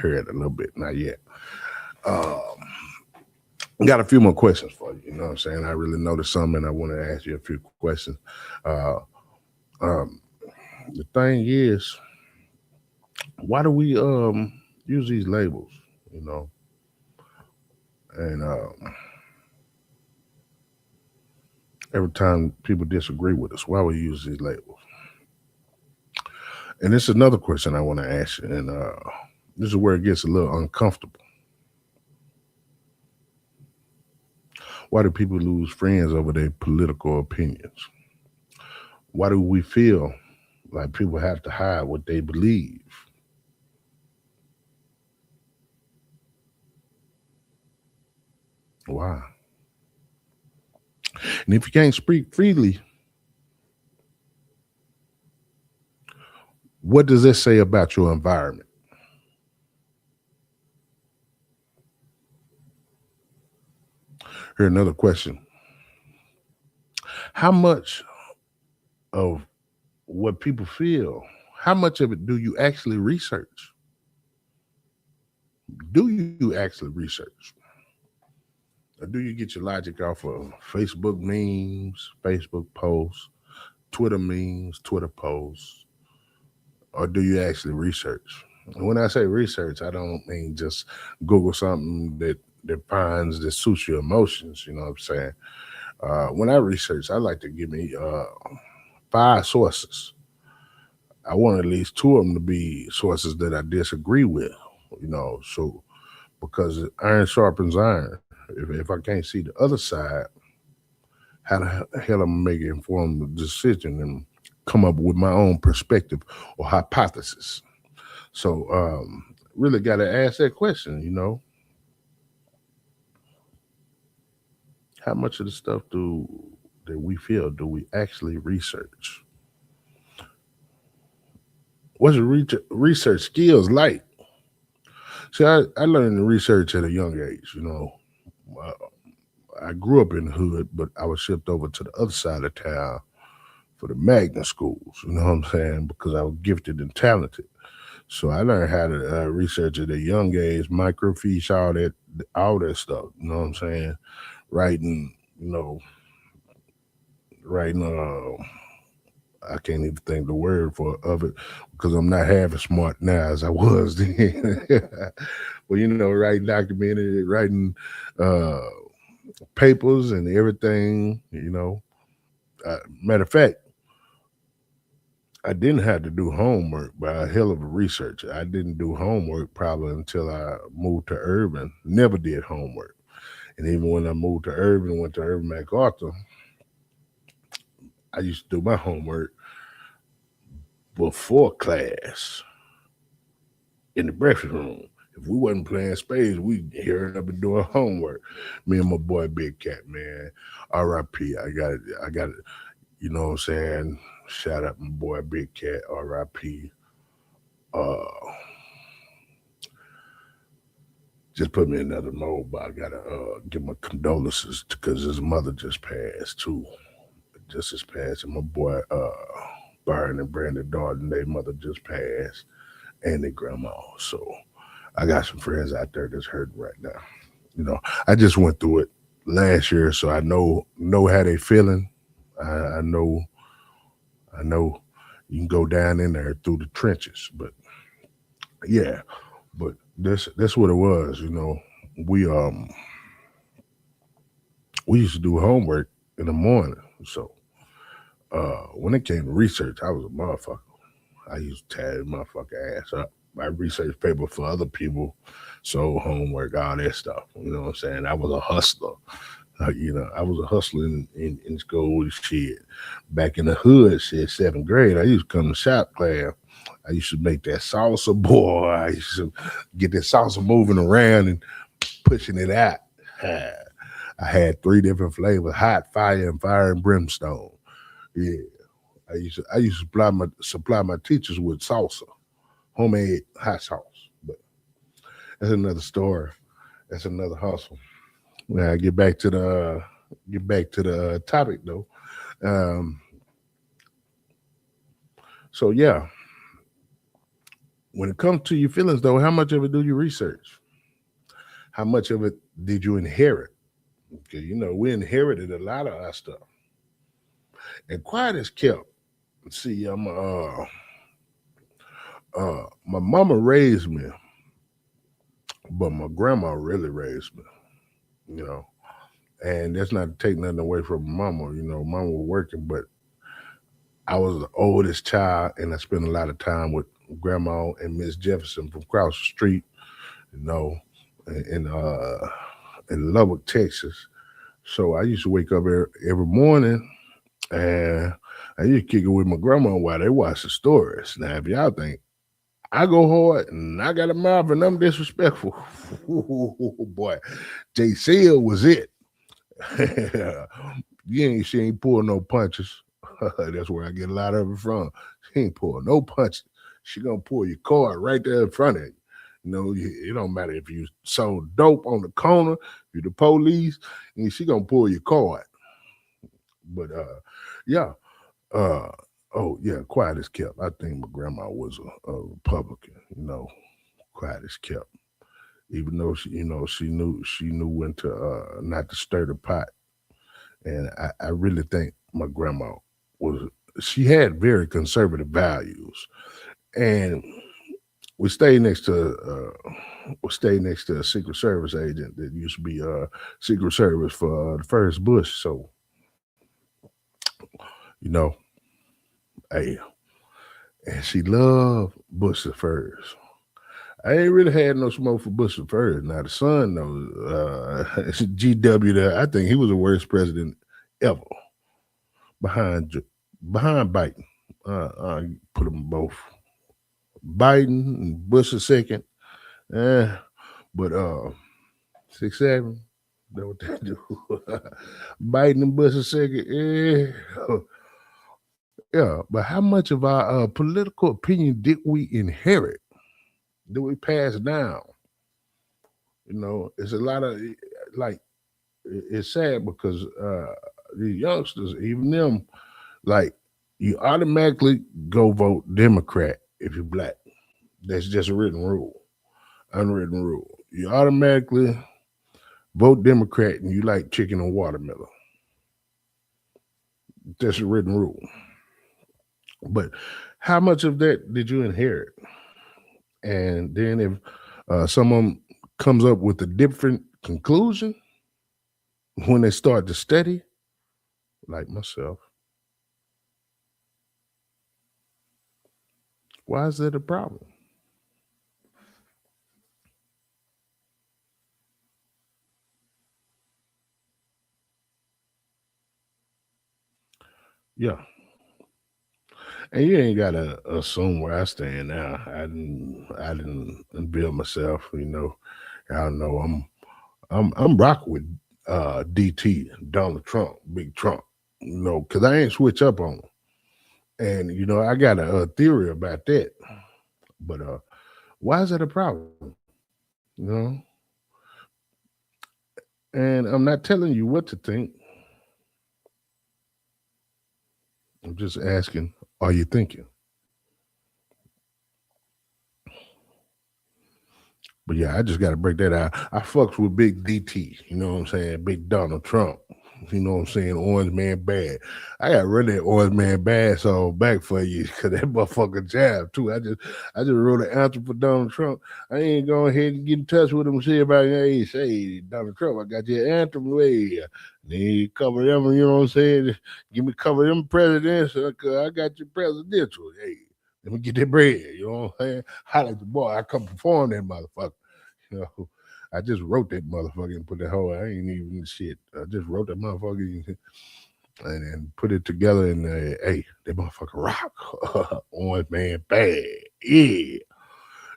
here in a little bit, not yet. Got a few more questions for you. You know what I'm saying? I really noticed something, and I want to ask you a few questions. The thing is, why do we use these labels? You know, and every time people disagree with us, why we use these labels? And this is another question I want to ask you, and this is where it gets a little uncomfortable. Why do people lose friends over their political opinions? Why do we feel like people have to hide what they believe? Why? And if you can't speak freely, what does this say about your environment? Here, another question. How much of what people feel, how much of it do you actually research? Do you actually research? Or do you get your logic off of Facebook memes, Facebook posts, Twitter memes, Twitter posts? Or do you actually research? And when I say research, I don't mean just Google something that finds that suits your emotions, you know what I'm saying? When I research, I like to give me 5 sources. I want at least 2 of them to be sources that I disagree with, you know, so because iron sharpens iron. If I can't see the other side, how the hell am I making an informed decision and come up with my own perspective or hypothesis? So really got to ask that question, you know. How much of the stuff that we feel do we actually research? What's research skills like? See, I learned to research at a young age, you know. I grew up in the hood, but I was shipped over to the other side of town for the magnet schools, you know what I'm saying? Because I was gifted and talented. So I learned how to research at a young age, microfiche, all that stuff, you know what I'm saying? Writing, I can't even think the word of it because I'm not half as smart now as I was then. Well, writing documentary, writing papers and everything, matter of fact, I didn't have to do homework by a hell of a researcher. I didn't do homework probably until I moved to urban. Never did homework. And even when I moved to urban, went to Urban MacArthur, I used to do my homework before class in the breakfast room. If we wasn't playing spades, we'd hear it up and doing homework. Me and my boy Big Cat, man. R.I.P. I got it. You know what I'm saying? Shout out my boy Big Cat, R.I.P. Just put me in another mode, but I gotta give my condolences because his mother just passed too. Just as passed, and my boy Byron and Brandon Darden, their mother just passed, and their grandma. So I got some friends out there that's hurting right now. I just went through it last year, so I know how they feeling. I know. You can go down in there through the trenches. But yeah, but that's what it was. We used to do homework in the morning. So when it came to research, I was a motherfucker. I used to tear my motherfucking ass up. I researched paper for other people, so homework, all that stuff. You know what I'm saying? I was a hustler. I was a hustler in school. Shit, back in the hood, shit, 7th grade, I used to come to shop class. I used to make that salsa, boy. I used to get that salsa moving around and pushing it out. I had 3 different flavors: hot, fire, and fire and brimstone. Yeah, I used to supply my teachers with salsa, homemade hot sauce. But that's another story. That's another hustle. When I get back to the topic though. Um, so yeah, when it comes to your feelings though, how much of it do you research? How much of it did you inherit? Because we inherited a lot of our stuff. And quiet is kept. See, my mama raised me, but my grandma really raised me. You know, and that's not to take nothing away from mama. Mama was working, but I was the oldest child, and I spent a lot of time with grandma and Miss Jefferson from across the street. You know, in Lubbock, Texas. So I used to wake up every morning, and I used to kick it with my grandma while they watch the stories. Now, if y'all think I go hard and I got a mouth and I'm disrespectful, boy, JCL was it. She ain't pull no punches. That's where I get a lot of it from. She ain't pull no punches. She gonna pull your card right there in front of you. It don't matter if you sold dope on the corner, you're the police, and she gonna pull your card. But yeah. Oh yeah, quiet as kept. I think my grandma was a Republican. Quiet as kept. Even though she knew when to not to stir the pot. And I really think my grandma she had very conservative values. And we stayed next to a Secret Service agent that used to be Secret Service for the first Bush. So, hey, and she loved Bush the first. I ain't really had no smoke for Bush the first. Now the son knows GW. I think he was the worst president ever, behind Biden. Put them both. Biden and Bush the second. But 6-7. That's what they do. Biden and Bush the second. Yeah. But how much of our political opinion did we inherit? Did we pass down? It's a lot of it's sad because these youngsters, even them, you automatically go vote Democrat if you're black. That's just a written rule, unwritten rule. You automatically vote Democrat and you like chicken and watermelon. That's a written rule. But how much of that did you inherit? And then if someone comes up with a different conclusion when they start to study, like myself, why is that a problem? Yeah. And you ain't gotta assume where I stand now. I didn't build myself, I don't know. I'm rocking with DT, Donald Trump, Big Trump, because I ain't switch up on him. And I got a theory about that. But why is that a problem? You know? And I'm not telling you what to think. I'm just asking, are you thinking? But yeah, I just got to break that out. I fucks with Big DT, you know what I'm saying? Big Donald Trump. You know what I'm saying? Orange Man Bad. I got rid of that Orange Man Bad song back for you because that motherfucker jab too. I just wrote an anthem for Donald Trump. I ain't going ahead and get in touch with him and see about hey, say Donald Trump, I got your anthem way. Then you cover them, you know what I'm saying? Give me cover them presidents, cause I got your presidential. Hey, let me get that bread. You know what I'm saying? Holla at the boy, I come perform that motherfucker. You know. I just wrote that motherfucker and put that whole. I ain't even shit. I just wrote that motherfucker and put it together. And hey, that motherfucker rock. Orange Man Bad. Yeah. You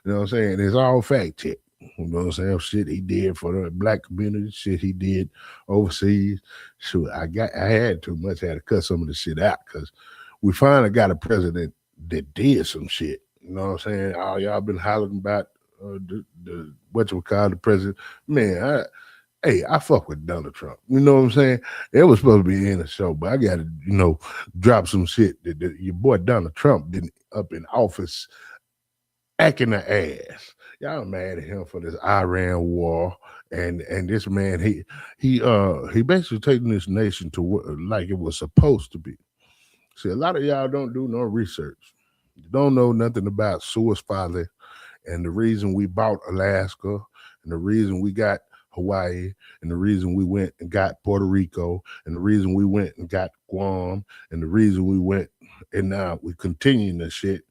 know what I'm saying? It's all fact check. You know what I'm saying? Shit he did for the black community. Shit he did overseas. Shoot, I had too much. I had to cut some of the shit out because we finally got a president that did some shit. You know what I'm saying? All y'all been hollering about. The what you call the president, man. I fuck with Donald Trump. You know what I'm saying? It was supposed to be in the show, but I got to, drop some shit that your boy Donald Trump didn't up in office acting the ass. Y'all mad at him for this Iran war, and this man he basically taking this nation to like it was supposed to be. See, a lot of y'all don't do no research. You don't know nothing about Seward's Folly. And the reason we bought Alaska, and the reason we got Hawaii, and the reason we went and got Puerto Rico, and the reason we went and got Guam, and the reason we went, and now we continuing this shit.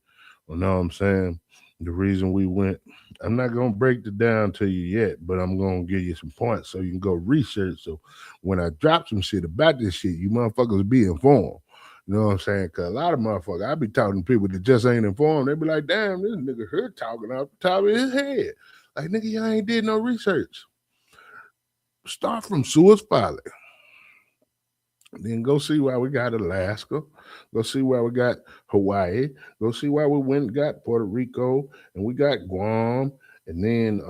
You know what I'm saying? The reason we went, I'm not going to break it down to you yet, but I'm going to give you some points so you can go research. So when I drop some shit about this shit, you motherfuckers be informed. You know what I'm saying? Because a lot of motherfuckers, I be talking to people that just ain't informed. They be like, damn, this nigga here talking off the top of his head. Like, nigga, y'all ain't did no research. Start from Seward's Folly. Then go see why we got Alaska. Go see why we got Hawaii. Go see why we went and got Puerto Rico. And we got Guam. And then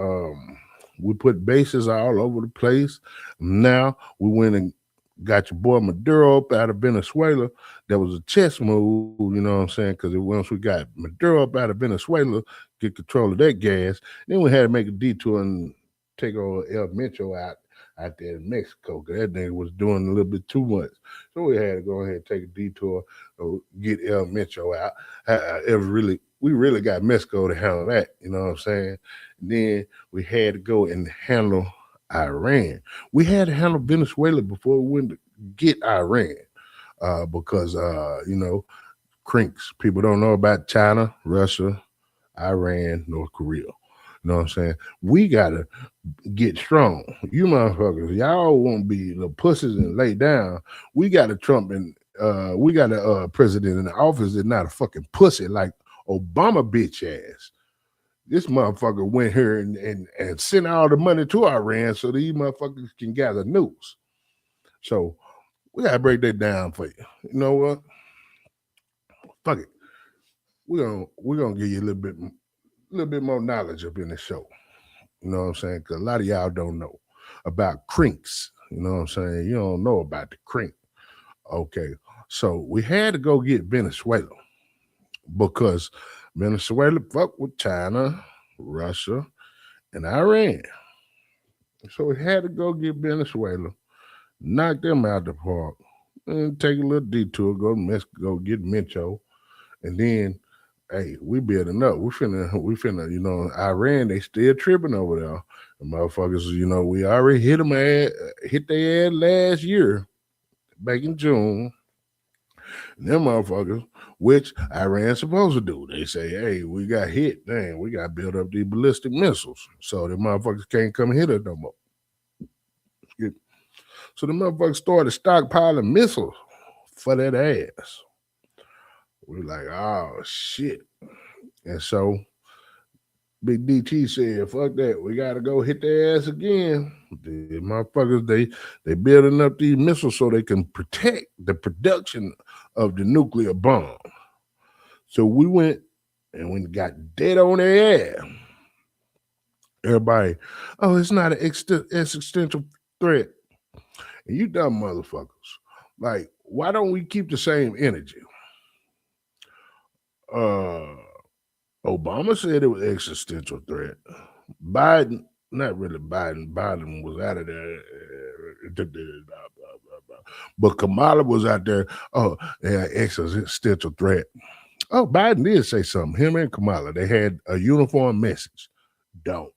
we put bases all over the place. Now we went and got your boy Maduro up out of Venezuela. That was a chess move, you know what I'm saying? Because once we got Maduro up out of Venezuela, get control of that gas, then we had to make a detour and take over El Mencho out there in Mexico, because that nigga was doing a little bit too much. So we had to go ahead and take a detour, get El Mencho out. We really got Mexico to handle that, you know what I'm saying? And then we had to go and handle Iran. We had to handle Venezuela before we went to get Iran, because crinks. People don't know about China, Russia, Iran, North Korea. You know what I'm saying? We gotta get strong. You motherfuckers, y'all won't be little pussies and lay down. We got a Trump and we got a president in the office that's not a fucking pussy like Obama bitch ass. This motherfucker went here and sent all the money to Iran so these motherfuckers can gather news. So we gotta break that down for you. You know what? Fuck it. We're gonna give you a little bit more knowledge up in the show. You know what I'm saying? Because a lot of y'all don't know about crinks. You know what I'm saying? You don't know about the crink. Okay. So we had to go get Venezuela because Venezuela fuck with China, Russia, and Iran. So we had to go get Venezuela, knock them out the park, and take a little detour, go to Mexico, get Mencho, and then, hey, we building up. We finna, Iran, they still tripping over there. The motherfuckers, we already hit their ass last year, back in June. And them motherfuckers, which Iran's supposed to do, they say, hey, we got hit. Dang, we got to build up these ballistic missiles. So the motherfuckers can't come hit us no more. So the motherfuckers started stockpiling missiles for that ass. We're like, oh, shit. And so Big DT said, fuck that. We got to go hit their ass again. The motherfuckers, they building up these missiles so they can protect the production of the nuclear bomb. So we went and we got dead on their ass. Everybody, oh, it's not an existential threat. And you dumb motherfuckers. Like, why don't we keep the same energy? Obama said it was existential threat. Biden, not really Biden. Biden was out of there. But Kamala was out there, existential threat. Oh, Biden did say something. Him and Kamala, they had a uniform message. Don't.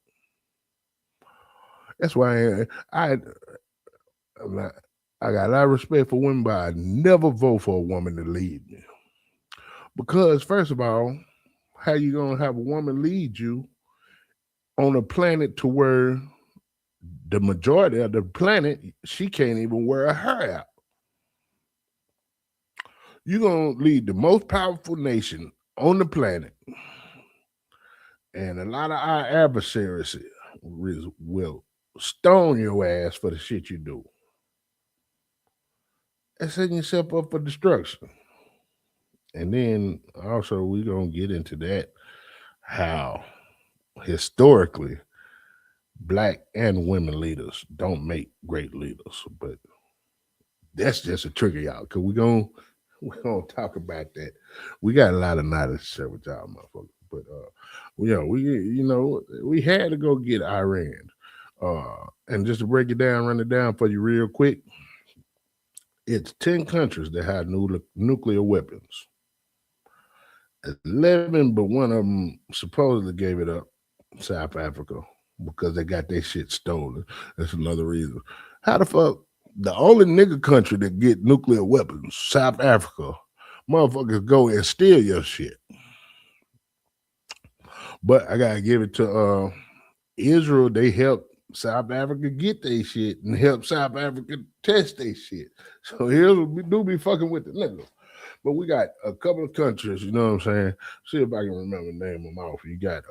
That's why I got a lot of respect for women, but I never vote for a woman to lead me. Because first of all, how you gonna have a woman lead you on a planet to where the majority of the planet, she can't even wear a hair out? You're gonna lead the most powerful nation on the planet, and a lot of our adversaries will stone your ass for the shit you do. And setting yourself up for destruction. And then also we're gonna get into that, how historically Black and women leaders don't make great leaders. But that's just a trigger, y'all, because we're gonna talk about that. We got a lot of knowledge to share with y'all, motherfuckers. But we had to go get Iran. And just to break it down, run it down for you real quick. It's 10 countries that have nuclear weapons. 11, but one of them supposedly gave it up, South Africa, because they got their shit stolen. That's another reason. How the fuck, the only nigga country that get nuclear weapons, South Africa, motherfuckers go and steal your shit. But I gotta give it to Israel. They helped South Africa get their shit and help South Africa test their shit. So Israel do be fucking with the niggas. But we got a couple of countries, you know what I'm saying? See if I can remember the name of them off. You got,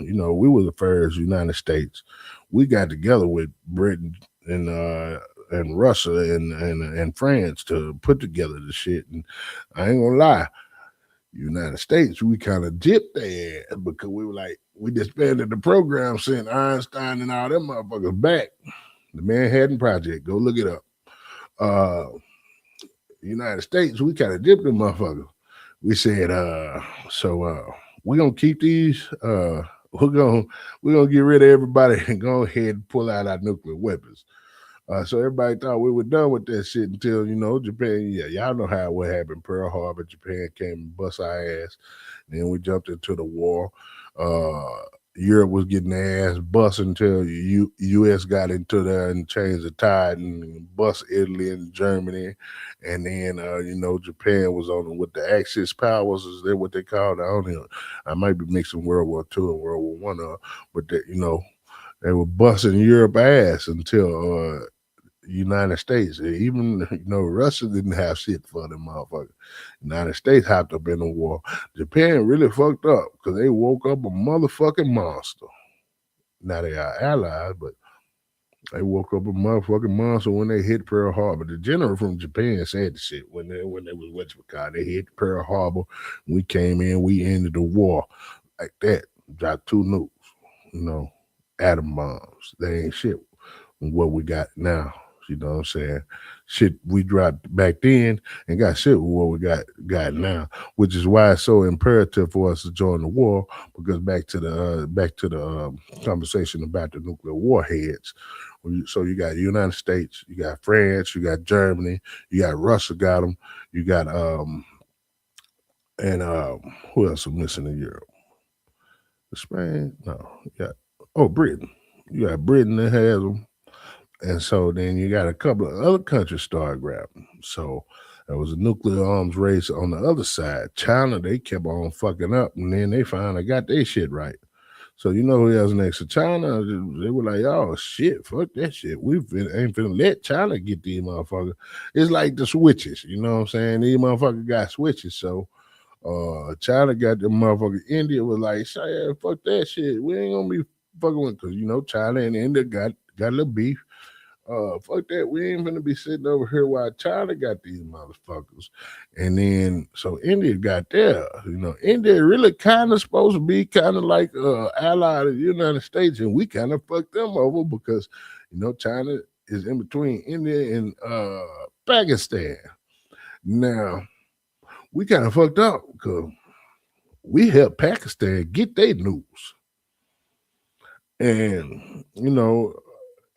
we were the first United States. We got together with Britain and Russia and France to put together the shit. And I ain't gonna lie, United States, we kind of dipped their ass because we were like, we disbanded the program, sent Einstein and all them motherfuckers back. The Manhattan Project, go look it up. United States, we kind of dipped them motherfuckers. We said, we're gonna keep these. We're gonna get rid of everybody and go ahead and pull out our nuclear weapons. So everybody thought we were done with that shit until, Japan, y'all know how what happened. Pearl Harbor, Japan came and bust our ass. Then we jumped into the war. Europe was getting their ass bust until U.S. got into there and changed the tide and bust Italy and Germany. And then, Japan was on with the Axis powers. Is that what they called it? I don't know. I might be mixing World War II and World War I up. But, they were busting Europe ass until United States. Even, Russia didn't have shit for them motherfuckers. United States hopped up in the war. Japan really fucked up because they woke up a motherfucking monster. Now they are allies, but they woke up a motherfucking monster when they hit Pearl Harbor. The general from Japan said the shit when they was whatchamacallit. They hit Pearl Harbor. We came in, we ended the war like that. Dropped 2 nukes, atom bombs. They ain't shit what we got now. You know what I'm saying? Shit we dropped back then and got shit with what we got now, which is why it's so imperative for us to join the war. Because back to the conversation about the nuclear warheads. So you got the United States, you got France, you got Germany, you got Russia got them, you got who else is missing in Europe? Spain? No, you got Britain. You got Britain that has them. And so then you got a couple of other countries start grabbing. So there was a nuclear arms race on the other side. China, they kept on fucking up, and then they finally got their shit right. So you know who else next to China? They were like, oh shit, fuck that shit. We ain't finna let China get these motherfuckers. It's like the switches, you know what I'm saying? These motherfuckers got switches. So China got them motherfuckers. India was like, fuck that shit. We ain't gonna be fucking with, because China and India got a little beef. Fuck that. We ain't gonna be sitting over here while China got these motherfuckers. And then so India got there. India really kind of supposed to be kind of like ally of the United States, and we kind of fucked them over because China is in between India and Pakistan. Now we kind of fucked up because we helped Pakistan get their news. And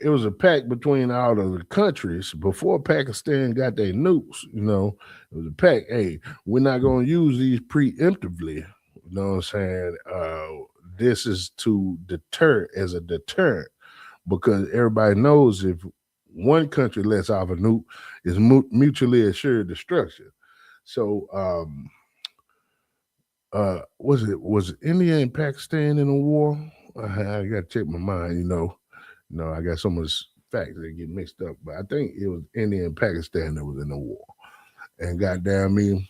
it was a pact between all of the countries before Pakistan got their nukes. You know, it was a pact. Hey, we're not going to use these preemptively. You know what I'm saying? This is to deter as a deterrent because everybody knows if one country lets off a nuke, it's mutually assured destruction. So, was India and Pakistan in a war? I got to check my mind. I got so much facts that get mixed up, but I think it was India and Pakistan that was in the war. And goddamn me,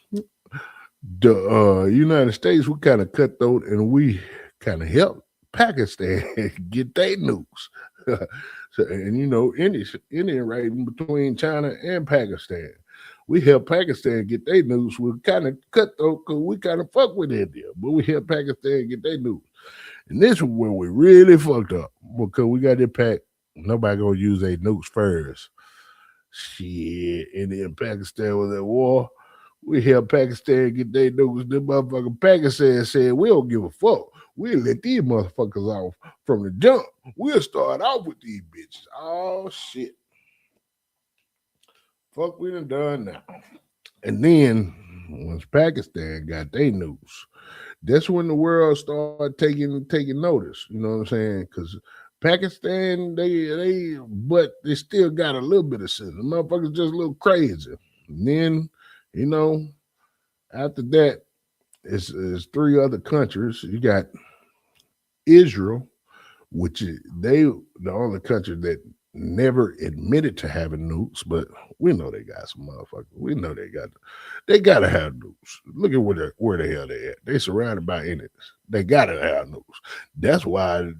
the United States, we kind of cutthroat and we kind of helped Pakistan get their nukes. So, and India right in between China and Pakistan. We helped Pakistan get their nukes. We kind of cutthroat because we kind of fuck with India, but we helped Pakistan get their nukes. And this is where we really fucked up because we got it packed. Nobody gonna use their nukes first. Shit, India and Pakistan was at war. We helped Pakistan get their nukes. The motherfucker Pakistan said, we don't give a fuck. We'll let these motherfuckers off from the jump. We'll start off with these bitches. Oh, shit. Fuck, we done now. And then, once Pakistan got their nukes, that's when the world started taking notice. You know what I'm saying? Because Pakistan, but they still got a little bit of sense. The motherfuckers just a little crazy. And then, after that, it's three other countries. You got Israel, which is the only country that never admitted to having nukes, but we know they got some motherfuckers. We know they gotta have nukes. Look at where the hell they at. They surrounded by enemies. They gotta have nukes. That's why, you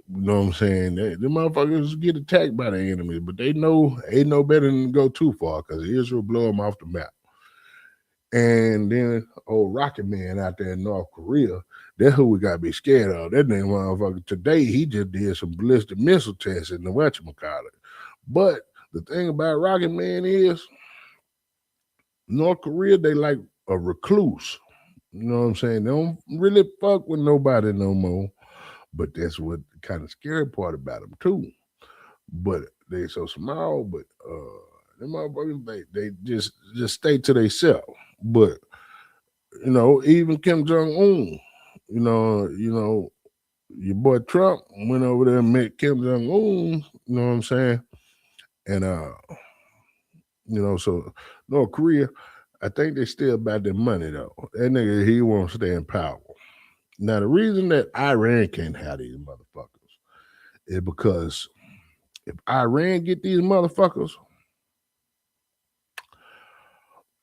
know what I'm saying, the motherfuckers get attacked by the enemies, but they know ain't no better than to go too far because Israel blow them off the map. And then old Rocket Man out there in North Korea, that's who we gotta be scared of. That name motherfucker today, he just did some ballistic missile tests in the whatchamacallit. But the thing about Rocket Man is North Korea, they like a recluse. You know what I'm saying? They don't really fuck with nobody no more. But that's what the kind of scary part about them too. But they so small, but them motherfuckers, they just stay to themselves. But even Kim Jong-un, your boy Trump went over there and met Kim Jong-un, you know what I'm saying? And so North Korea, I think they still about their money though. That nigga, he won't stay in power. Now the reason that Iran can't have these motherfuckers is because if Iran get these motherfuckers,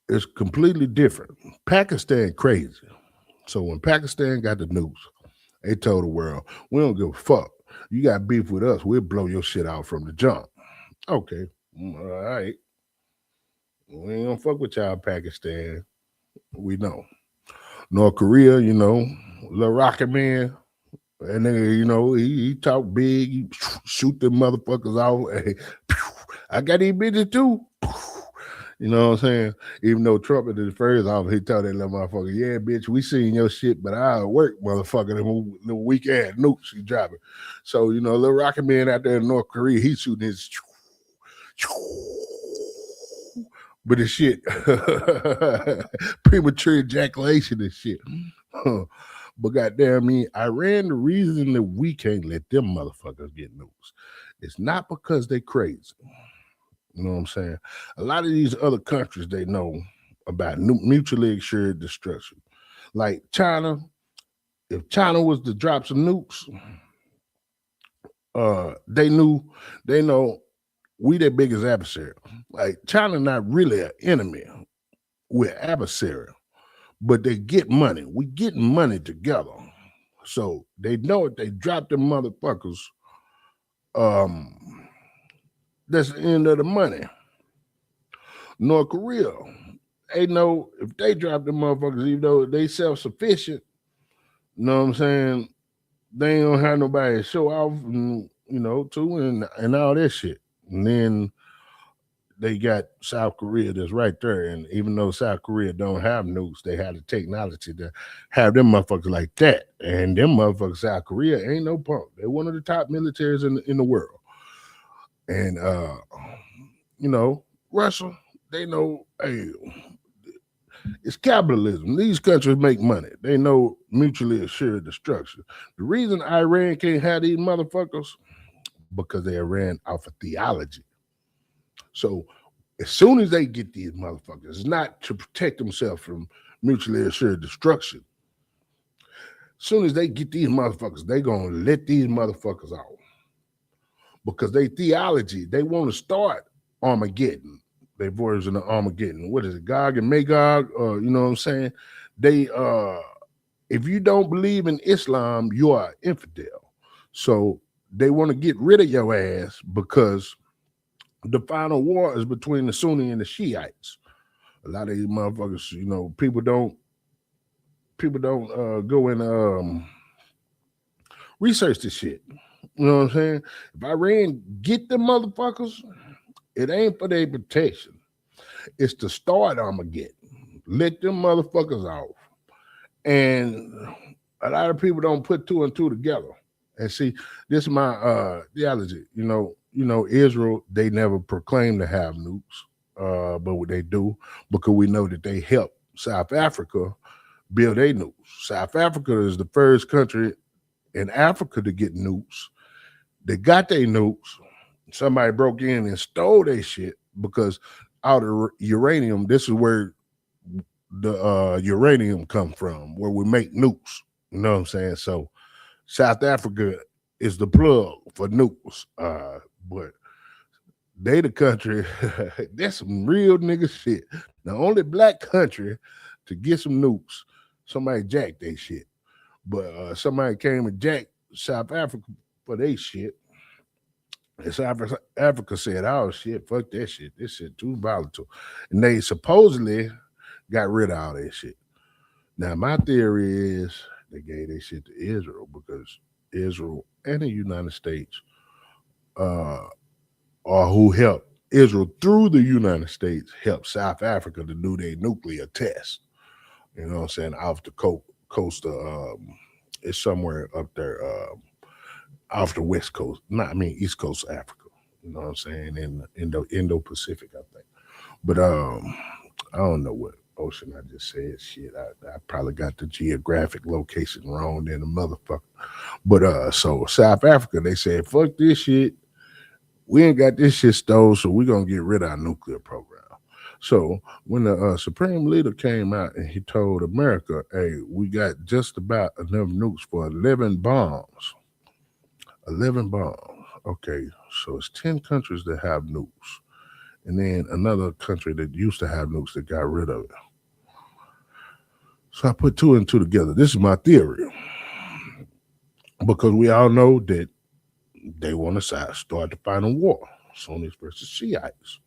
it's completely different. Pakistan crazy. So when Pakistan got the nukes, they told the world, we don't give a fuck. You got beef with us, we'll blow your shit out from the jump. Okay, all right. We ain't gonna fuck with y'all, Pakistan. We know. North Korea, little Rocket Man, and nigga, he talk big, he shoot them motherfuckers off. Hey, I got these bitches too. You know what I'm saying? Even though Trump at the first off, he told that little motherfucker, yeah, bitch, we seen your shit, but I'll work, motherfucker, them weak ass nukes you dropping. So, little Rocket Man out there in North Korea, he shooting his but the shit, premature ejaculation and shit. But goddamn me, Iran, the reason that we can't let them motherfuckers get nukes, it's not because they crazy. You know what I'm saying? A lot of these other countries, they know about mutually assured destruction. Like China, if China was to drop some nukes, they know we their biggest adversary. Like China not really an enemy, we're adversary, but they get money. We getting money together. So they know if they drop them motherfuckers, that's the end of the money. North Korea, they know if they drop them motherfuckers, even though they self-sufficient, you know what I'm saying, they ain't gonna have nobody to show off, and all that shit. And then they got South Korea that's right there. And even though South Korea don't have nukes, they have the technology to have them motherfuckers like that. And them motherfuckers, South Korea, ain't no punk. They're one of the top militaries in the world. And Russia, they know, hey, it's capitalism. These countries make money. They know mutually assured destruction. The reason Iran can't have these motherfuckers, because they ran off of theology. So as soon as they get these motherfuckers, it's not to protect themselves from mutually assured destruction. As soon as they get these motherfuckers, they gonna let these motherfuckers out. Because they theology, they want to start Armageddon. Their version of Armageddon. What is it? Gog and Magog? You know what I'm saying? They if you don't believe in Islam, you are infidel. So they want to get rid of your ass because the final war is between the Sunni and the Shiites. A lot of these motherfuckers, people don't go and research this shit. You know what I'm saying? If Iran get the motherfuckers, it ain't for their protection. It's to start Armageddon. Let them motherfuckers off. And a lot of people don't put two and two together. And see, this is my theology. Israel, they never proclaim to have nukes, but what they do, because we know that they help South Africa build their nukes. South Africa is the first country in Africa to get nukes. They got their nukes. Somebody broke in and stole their shit because out of uranium, this is where the uranium comes from, where we make nukes. You know what I'm saying? So South Africa is the plug for nukes. But they the country, that's some real nigga shit. The only black country to get some nukes, somebody jacked their shit. But somebody came and jacked South Africa for their shit. And South Africa said, oh shit, fuck that shit. This shit too volatile. And they supposedly got rid of all that shit. Now, my theory is they gave that shit to Israel because Israel and the United States or who helped Israel through the United States help South Africa to do their nuclear test. You know what I'm saying? Off the coast of, it's somewhere up there off the west coast, East Coast of Africa. You know what I'm saying? In Indo-Pacific, I think. But I don't know what ocean I just said. Shit, I probably got the geographic location wrong than the motherfucker. But so South Africa, they said, fuck this shit. We ain't got this shit stole, so we're gonna get rid of our nuclear program. So when the Supreme Leader came out and he told America, hey, we got just about enough nukes for 11 bombs. 11 bombs. Okay, so it's 10 countries that have nukes. And then another country that used to have nukes that got rid of it. So I put two and two together. This is my theory. Because we all know that they want to start the final war. Sunnis versus Shiites.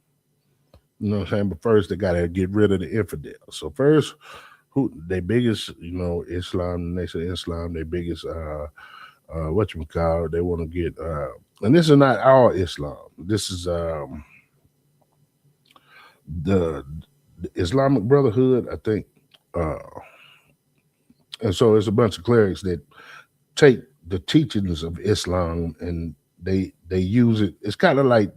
You know what I'm saying? But first, they got to get rid of the infidels. So first, their biggest, Islam, they say Islam, their biggest, they want to get, and this is not all Islam. This is the Islamic Brotherhood, I think. And so it's a bunch of clerics that take the teachings of Islam and they use it. It's kind of like,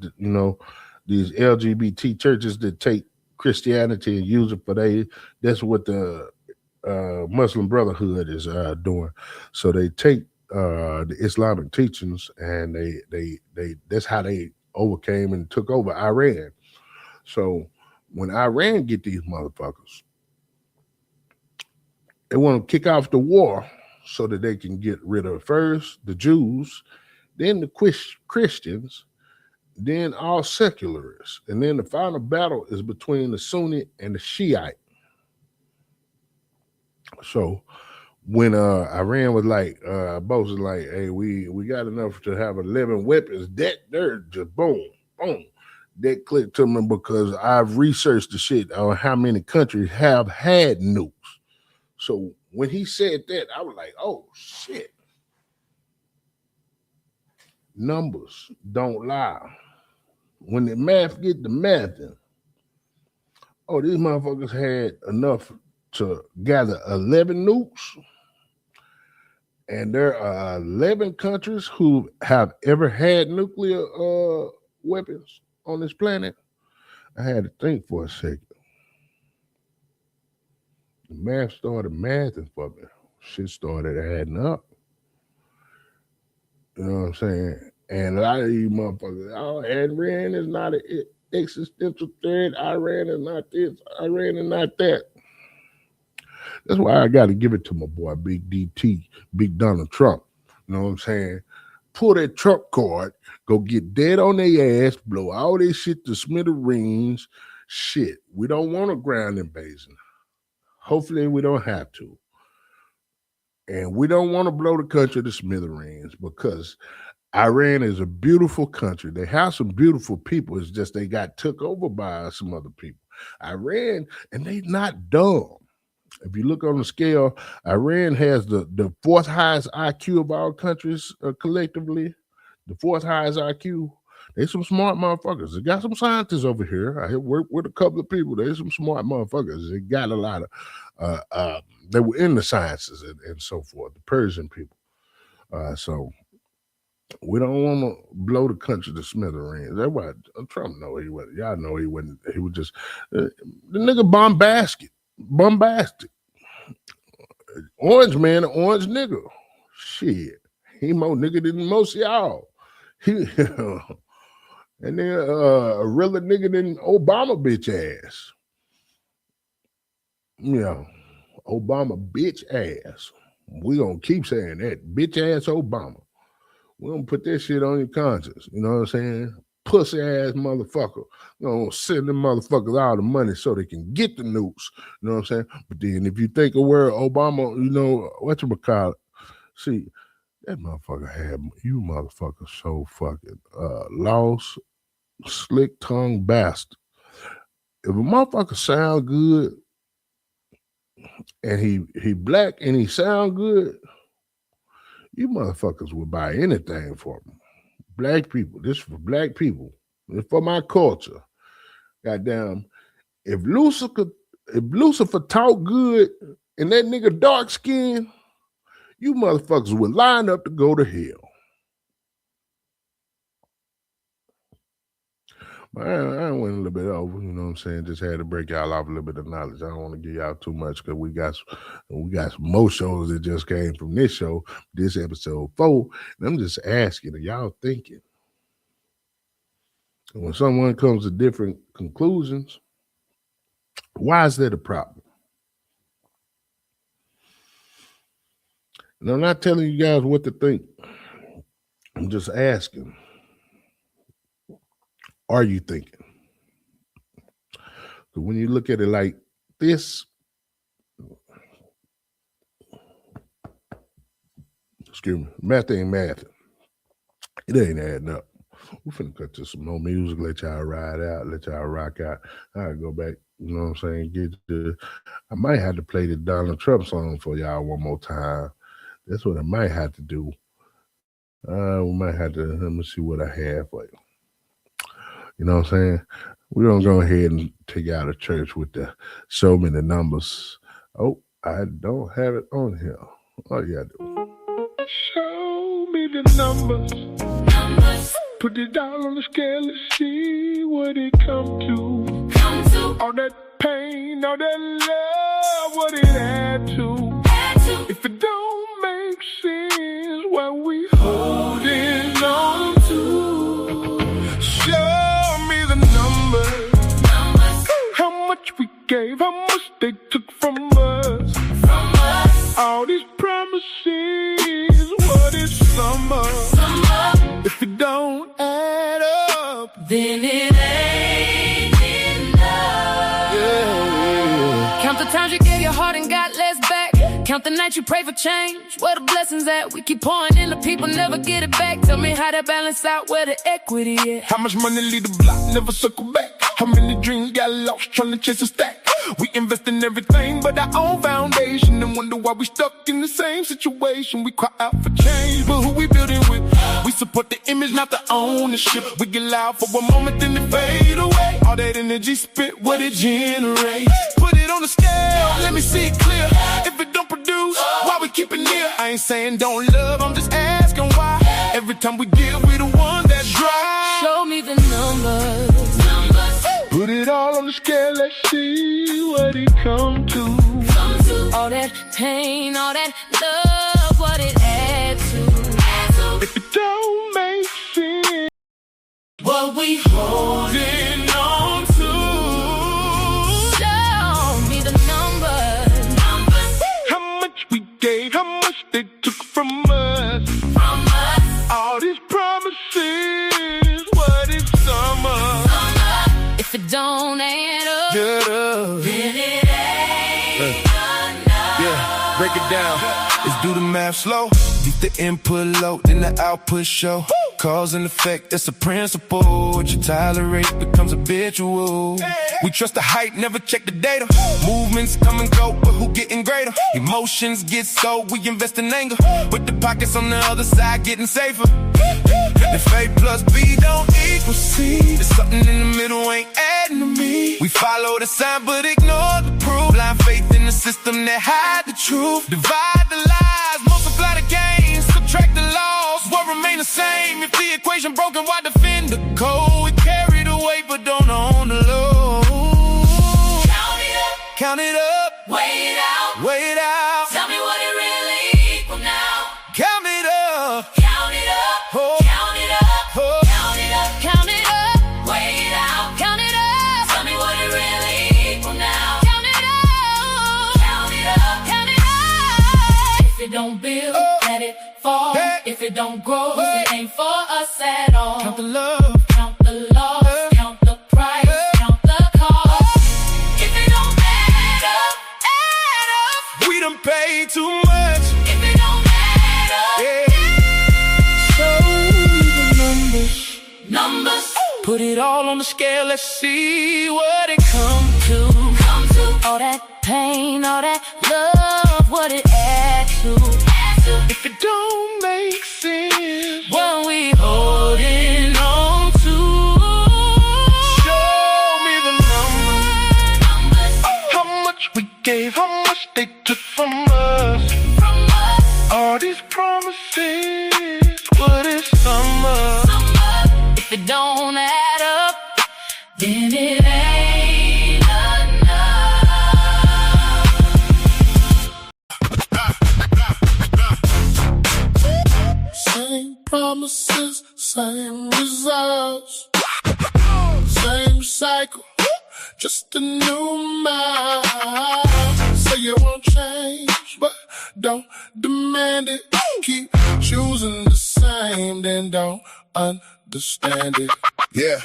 these LGBT churches that take Christianity and use it for that's what the Muslim Brotherhood is doing. So they take the Islamic teachings and they that's how they overcame and took over Iran. So when Iran get these motherfuckers, they want to kick off the war so that they can get rid of first the Jews, then the Christians, then all secularists. And then the final battle is between the Sunni and the Shiite. So when Iran was like, both was like, hey, we got enough to have 11 weapons, they're just boom, boom. That clicked to me because I've researched the shit on how many countries have had nukes. So when he said that, I was like, oh, shit. Numbers don't lie. When the math get the mathing, these motherfuckers had enough to gather 11 nukes. And there are 11 countries who have ever had nuclear weapons on this planet? I had to think for a second. The math started mathing for me. Shit started adding up. You know what I'm saying? And a lot of these motherfuckers, oh, Iran is not an existential threat. Iran is not this. Iran is not that. That's why I got to give it to my boy, Big DT, Big Donald Trump. You know what I'm saying? Pull that Trump card, go get dead on their ass, blow all this shit to smithereens. Shit, we don't want a ground invasion. Hopefully we don't have to. And we don't want to blow the country to smithereens because Iran is a beautiful country. They have some beautiful people. It's just they got took over by some other people. Iran, and they not dumb. If you look on the scale, Iran has the fourth highest IQ of all countries collectively. The fourth highest IQ. They some smart motherfuckers. They got some scientists over here. I worked with a couple of people. They some smart motherfuckers. They got a lot of, they were in the sciences and so forth, the Persian people. So we don't want to blow the country to smithereens. That's why Trump know he wasn't. Y'all know he wasn't. He was just, the nigga bombastic. Orange man, orange nigga. Shit. He more nigga than most of y'all. He, and then a realer nigga than Obama bitch ass. Yeah, Obama bitch ass. We gonna keep saying that. Bitch ass Obama. We gonna put that shit on your conscience. You know what I'm saying? Pussy ass motherfucker. You know, send them motherfuckers all the money so they can get the nukes. You know what I'm saying? But then if you think of where Obama, you know, whatchamacallit, see, that motherfucker had you motherfuckers so fucking lost, slick tongue bastard. If a motherfucker sound good and he black and he sound good, you motherfuckers would buy anything for him. Black people, this is for black people. It's for my culture. Goddamn, if Lucifer talk good and that nigga dark skin, you motherfuckers would line up to go to hell. But I went a little bit over, you know what I'm saying? Just had to break y'all off a little bit of knowledge. I don't want to give y'all too much because we got some more shows that just came from this show, this episode 4. And I'm just asking, are y'all thinking? And when someone comes to different conclusions, why is that a problem? And I'm not telling you guys what to think. I'm just asking. Are you thinking? So when you look at it like this, excuse me, math ain't math. It ain't adding up. We're finna cut to some more music, let y'all ride out, let y'all rock out. I'll go back, you know what I'm saying? I might have to play the Donald Trump song for y'all one more time. That's what I might have to do. We might have to, let me see what I have for you. You know what I'm saying? We're going to go ahead and take you out of church with the show me the numbers. Oh, I don't have it on here. Oh, yeah, I do. Show me the numbers. Put it down on the scale and see what it come to. All that pain, all that love, what it add to. If it don't make sense, what we holding on to. Show me the numbers. How much we gave, how much they took from us. All these promises, what is summer? If it don't add up, then it ain't enough. yeah. Count the times you gave your heart and got less back. Count the nights you pray for change. Where the blessings at? We keep pouring in the people, never get it back. Tell me how that balance out, where the equity at. How much money leave the block, never circle back? How many dreams got lost trying to chase a stack? We invest in everything but our own foundation and wonder why we stuck in the same situation. We cry out for change, but who we building with? We support the image, not the ownership. We get loud for one moment, then it fade away. All that energy spit, what it generates. Put it on the scale, let me see it clear. If it don't produce, why we keep it near? I ain't saying don't love, I'm just asking why. Every time we give, we the one that's dry. Show me the numbers. the scale, let's see what it come to. All that pain, all that love, what it adds to. If it don't make sense, What we holding on to. Show me the numbers. how much we gave, how much they took from us. All these promises, what is summer? If it don't add up, Then it ain't enough. Yeah, break it down. Let's do the math slow. Beat the input low, then the output show. Cause and effect, that's a principle. What you tolerate becomes habitual. We trust the hype, never check the data. Movements come and go, but who getting greater? Emotions get so, we invest in anger. With the pockets on the other side getting safer. If A plus B don't equal C, there's something in the middle ain't adding to me. We follow the sign but ignore the proof. Blind faith in the system that hide the truth. Divide the lies, multiply the gains, subtract the loss. What remain the same? If the equation broken, why defend the code? We carry the weight but don't own the load. Count it up, weigh it out. weigh it out. Tell me what it really equal now. Count it up, Count it up, oh, count it up, oh. count it up, count it up, weigh it out. Count it up. Tell me what it really equal now. Count it up, count it up, count it up. If it don't build, let it fall. Hey. If it don't grow, it ain't for us at all. Count the love. Count the loss, count the price, count the cost. If it don't add up, We done paid too much. if it don't add up, Yeah. Show the numbers. numbers Put it all on the scale, let's see what it come to. come to. All that pain, all that love, what it adds to. If it don't make sense, What we holding on to. show me the numbers. How much we gave, how much they took from us. From us, All these promises, what is summer? if it don't add up, then it ain't enough. Same promises, same results. Same cycle, just a new mile. Say you won't change, but don't demand it. Keep choosing the same, then don't understand it. Yeah.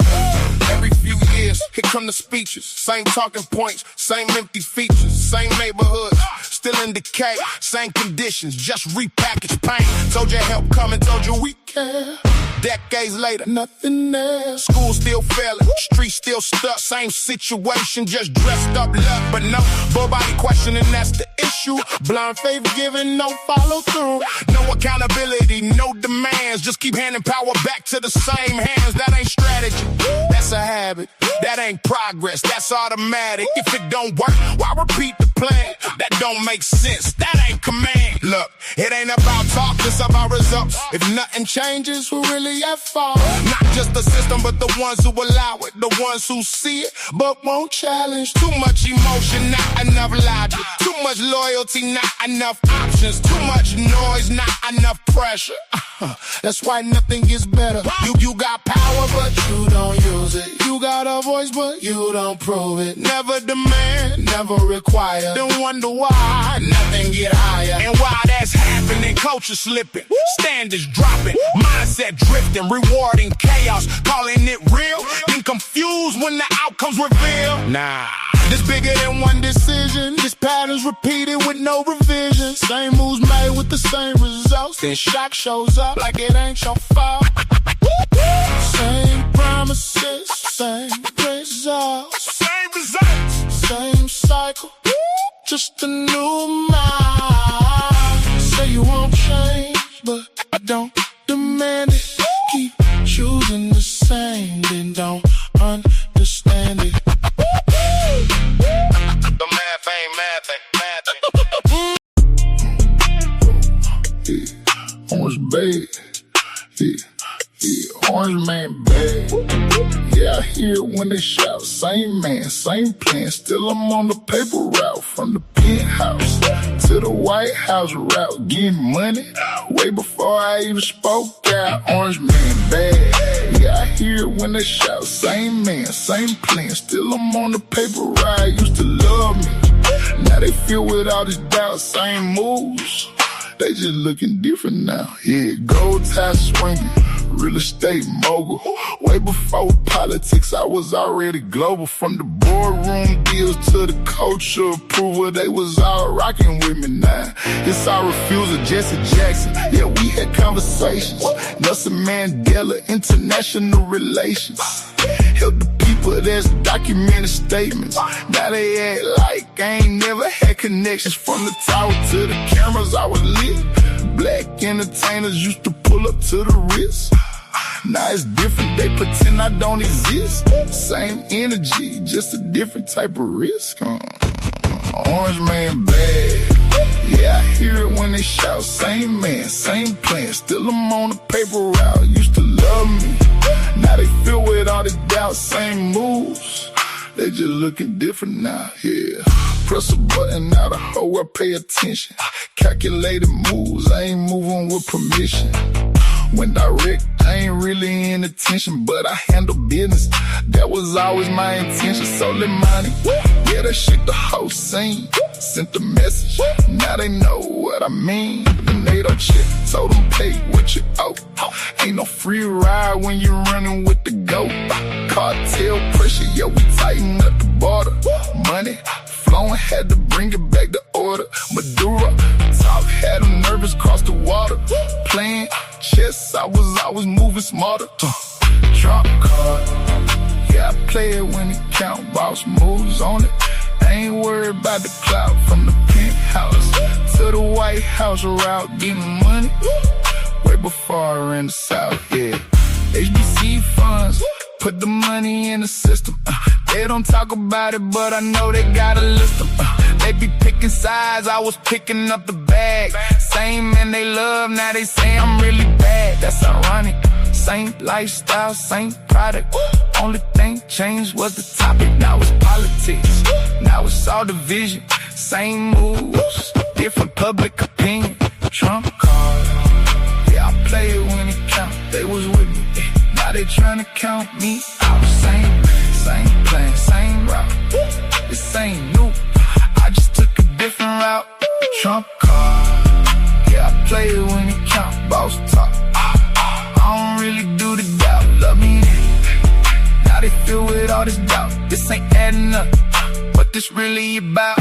Every few years, here come the speeches. Same talking points, same empty features, same neighborhood, still in decay, same conditions, just repackaged pain. Told you help coming, told you we care. Decades later, Nothing there. school still failing, street still stuck, same situation, just dressed up luck, but no body questioning, that's the issue. Blind faith giving, no follow through, no accountability, no demands, just keep handing power back to the same hands. That ain't strategy, that's a habit. That ain't progress, that's automatic. If it don't work, why repeat the plan? That don't make sense, that ain't command. Look, it ain't about talk, it's about results. If nothing changes, who really at fault? Not just the system, but the ones who allow it, the ones who see it, but won't challenge. Too much emotion, not enough logic. Too much loyalty, not enough options. Too much noise, not enough pressure. That's why nothing gets better. You got power, but you don't use it. You got a voice, but you don't prove it. Never demand, Never require. then wonder why Nothing get higher. and why that's happening. Culture slipping, standards dropping, mindset drifting, rewarding chaos, calling it real, then confused when the outcomes reveal. Nah, This bigger than one decision. This pattern's repeated with no revision. Same moves made with the same results. Then shock shows up like it ain't your fault. Same promises, same results. same results. Same cycle, just a new mind. Say you won't change, but I don't demand it. Keep choosing the same, then don't understand it. The math ain't math, math. Yeah, orange bag. Yeah, orange man bag. Yeah, I hear it when they shout. Same man, same plan. Still I'm on the paper route. From the penthouse to the White House route. Getting money way before I even spoke out. Orange man bad. Yeah, I hear it when they shout. Same man, same plan. Still I'm on the paper route. Used to love me. Now they feel with all this doubt. Same moves. They just looking different now. Yeah, gold tie swinging, real estate mogul. Way before politics, I was already global. From the boardroom deals to the culture approval, they was all rocking with me now. It's our refusal, Jesse Jackson. Yeah, we had conversations. Nelson Mandela, international relations. Help the people that's documented statements. Now they act like I ain't never had connections. From the tower to the cameras, I was lit. Black entertainers used to pull up to the wrist. Now it's different, they pretend I don't exist. Same energy, just a different type of risk. Orange man bad. Yeah, I hear it when they shout. Same man, same plan. Still I'm on the paper route. Used to love me. Now they feel with all this doubt. Same moves. They just looking different now, yeah. Press a button, now the hoe I pay attention. Calculated moves, I ain't moving with permission. When direct, I ain't really in attention, but I handle business. That was always my intention. So let money, yeah, that shit the whole scene. Sent the message, now they know what I mean. The NATO chick told them pay what you owe. Ain't no free ride when you running with the GOAT. Cartel pressure, yeah, we tighten up the border. Money flowing, had to bring it back to order. Maduro talk had them nervous, cross the water. Playing chess, I was always moving smarter. Trump card, yeah, I play it when it count. Boss moves on it. I ain't worried about the clout. From the penthouse to the White House route, getting money way before I ran the South, yeah. HBC funds, put the money in the system. They don't talk about it, but I know they gotta list them. They be picking sides, I was picking up the bag. Same man they love, now they say I'm really bad. That's ironic. Same lifestyle, same product. Only thing changed was the topic. Now it's politics. Now it's all division. Same moves, different public opinion. Trump card, yeah, I play it when it count. They was with me, now they tryna count me out. Same plan, same route. This ain't new, I just took a different route. Trump card, yeah, I play it when it count. Boss talk, I don't really do the doubt. Love me, now they feel with all this doubt. This ain't adding up, what this really about.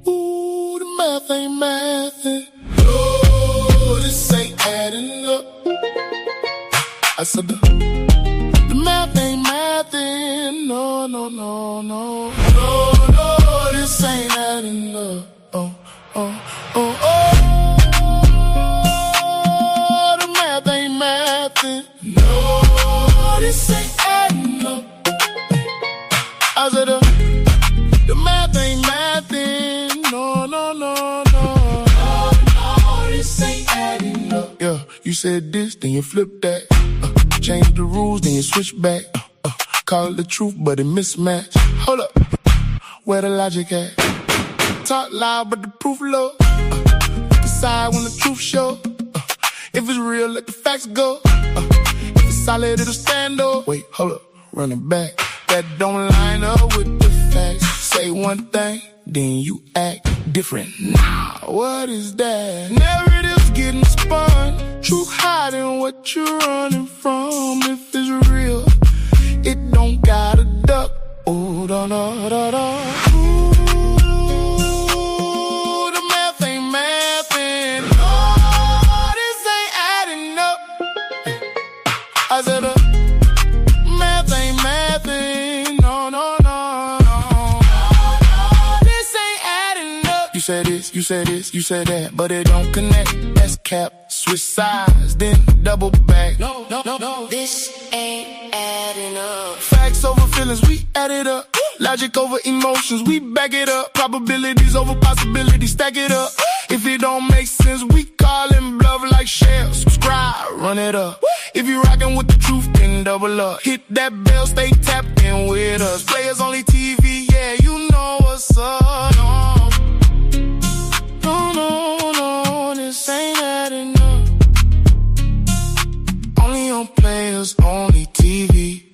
Ooh, the math ain't mathin'. Oh, this ain't adding up. I said the math ain't mathin'. No, no, no, no. No, no, this ain't adding up. Oh, oh, oh, oh. The math ain't mathin'. No, this ain't adding up. I said the math ain't mathin'. No, no, no, no. No, this ain't adding up. Yeah, you said this, then you flip that. Change the rules, then you switch back. Call it the truth, but it mismatched. Hold up, where the logic at? Talk loud, but the proof low. Decide when the truth show. If it's real, let the facts go. If it's solid, it'll stand up. Wait, hold up, run it back. That don't line up with the facts. Say one thing, then you act different. Nah, what is that? Narratives getting spun. Truth hiding what you're running from. If it's real, it don't gotta duck. Ooh, da da da da. Ooh, the math ain't mathin'. Oh, this ain't adding up. I said the math ain't mathin'. No, no, no, no. You say this, you say this, you say that, but it don't connect. That's cap, switch sides, then double back. No, this ain't adding up. Facts over feelings, we add it up. Logic over emotions, we back it up. Probabilities over possibilities, stack it up. If it don't make sense, we call and bluff like share. Subscribe, run it up. If you rockin' with the truth, then double up. Hit that bell, stay tapped in with us. Players only TV, yeah, you know what's up. No, this ain't adding up. Only on Players, only TV.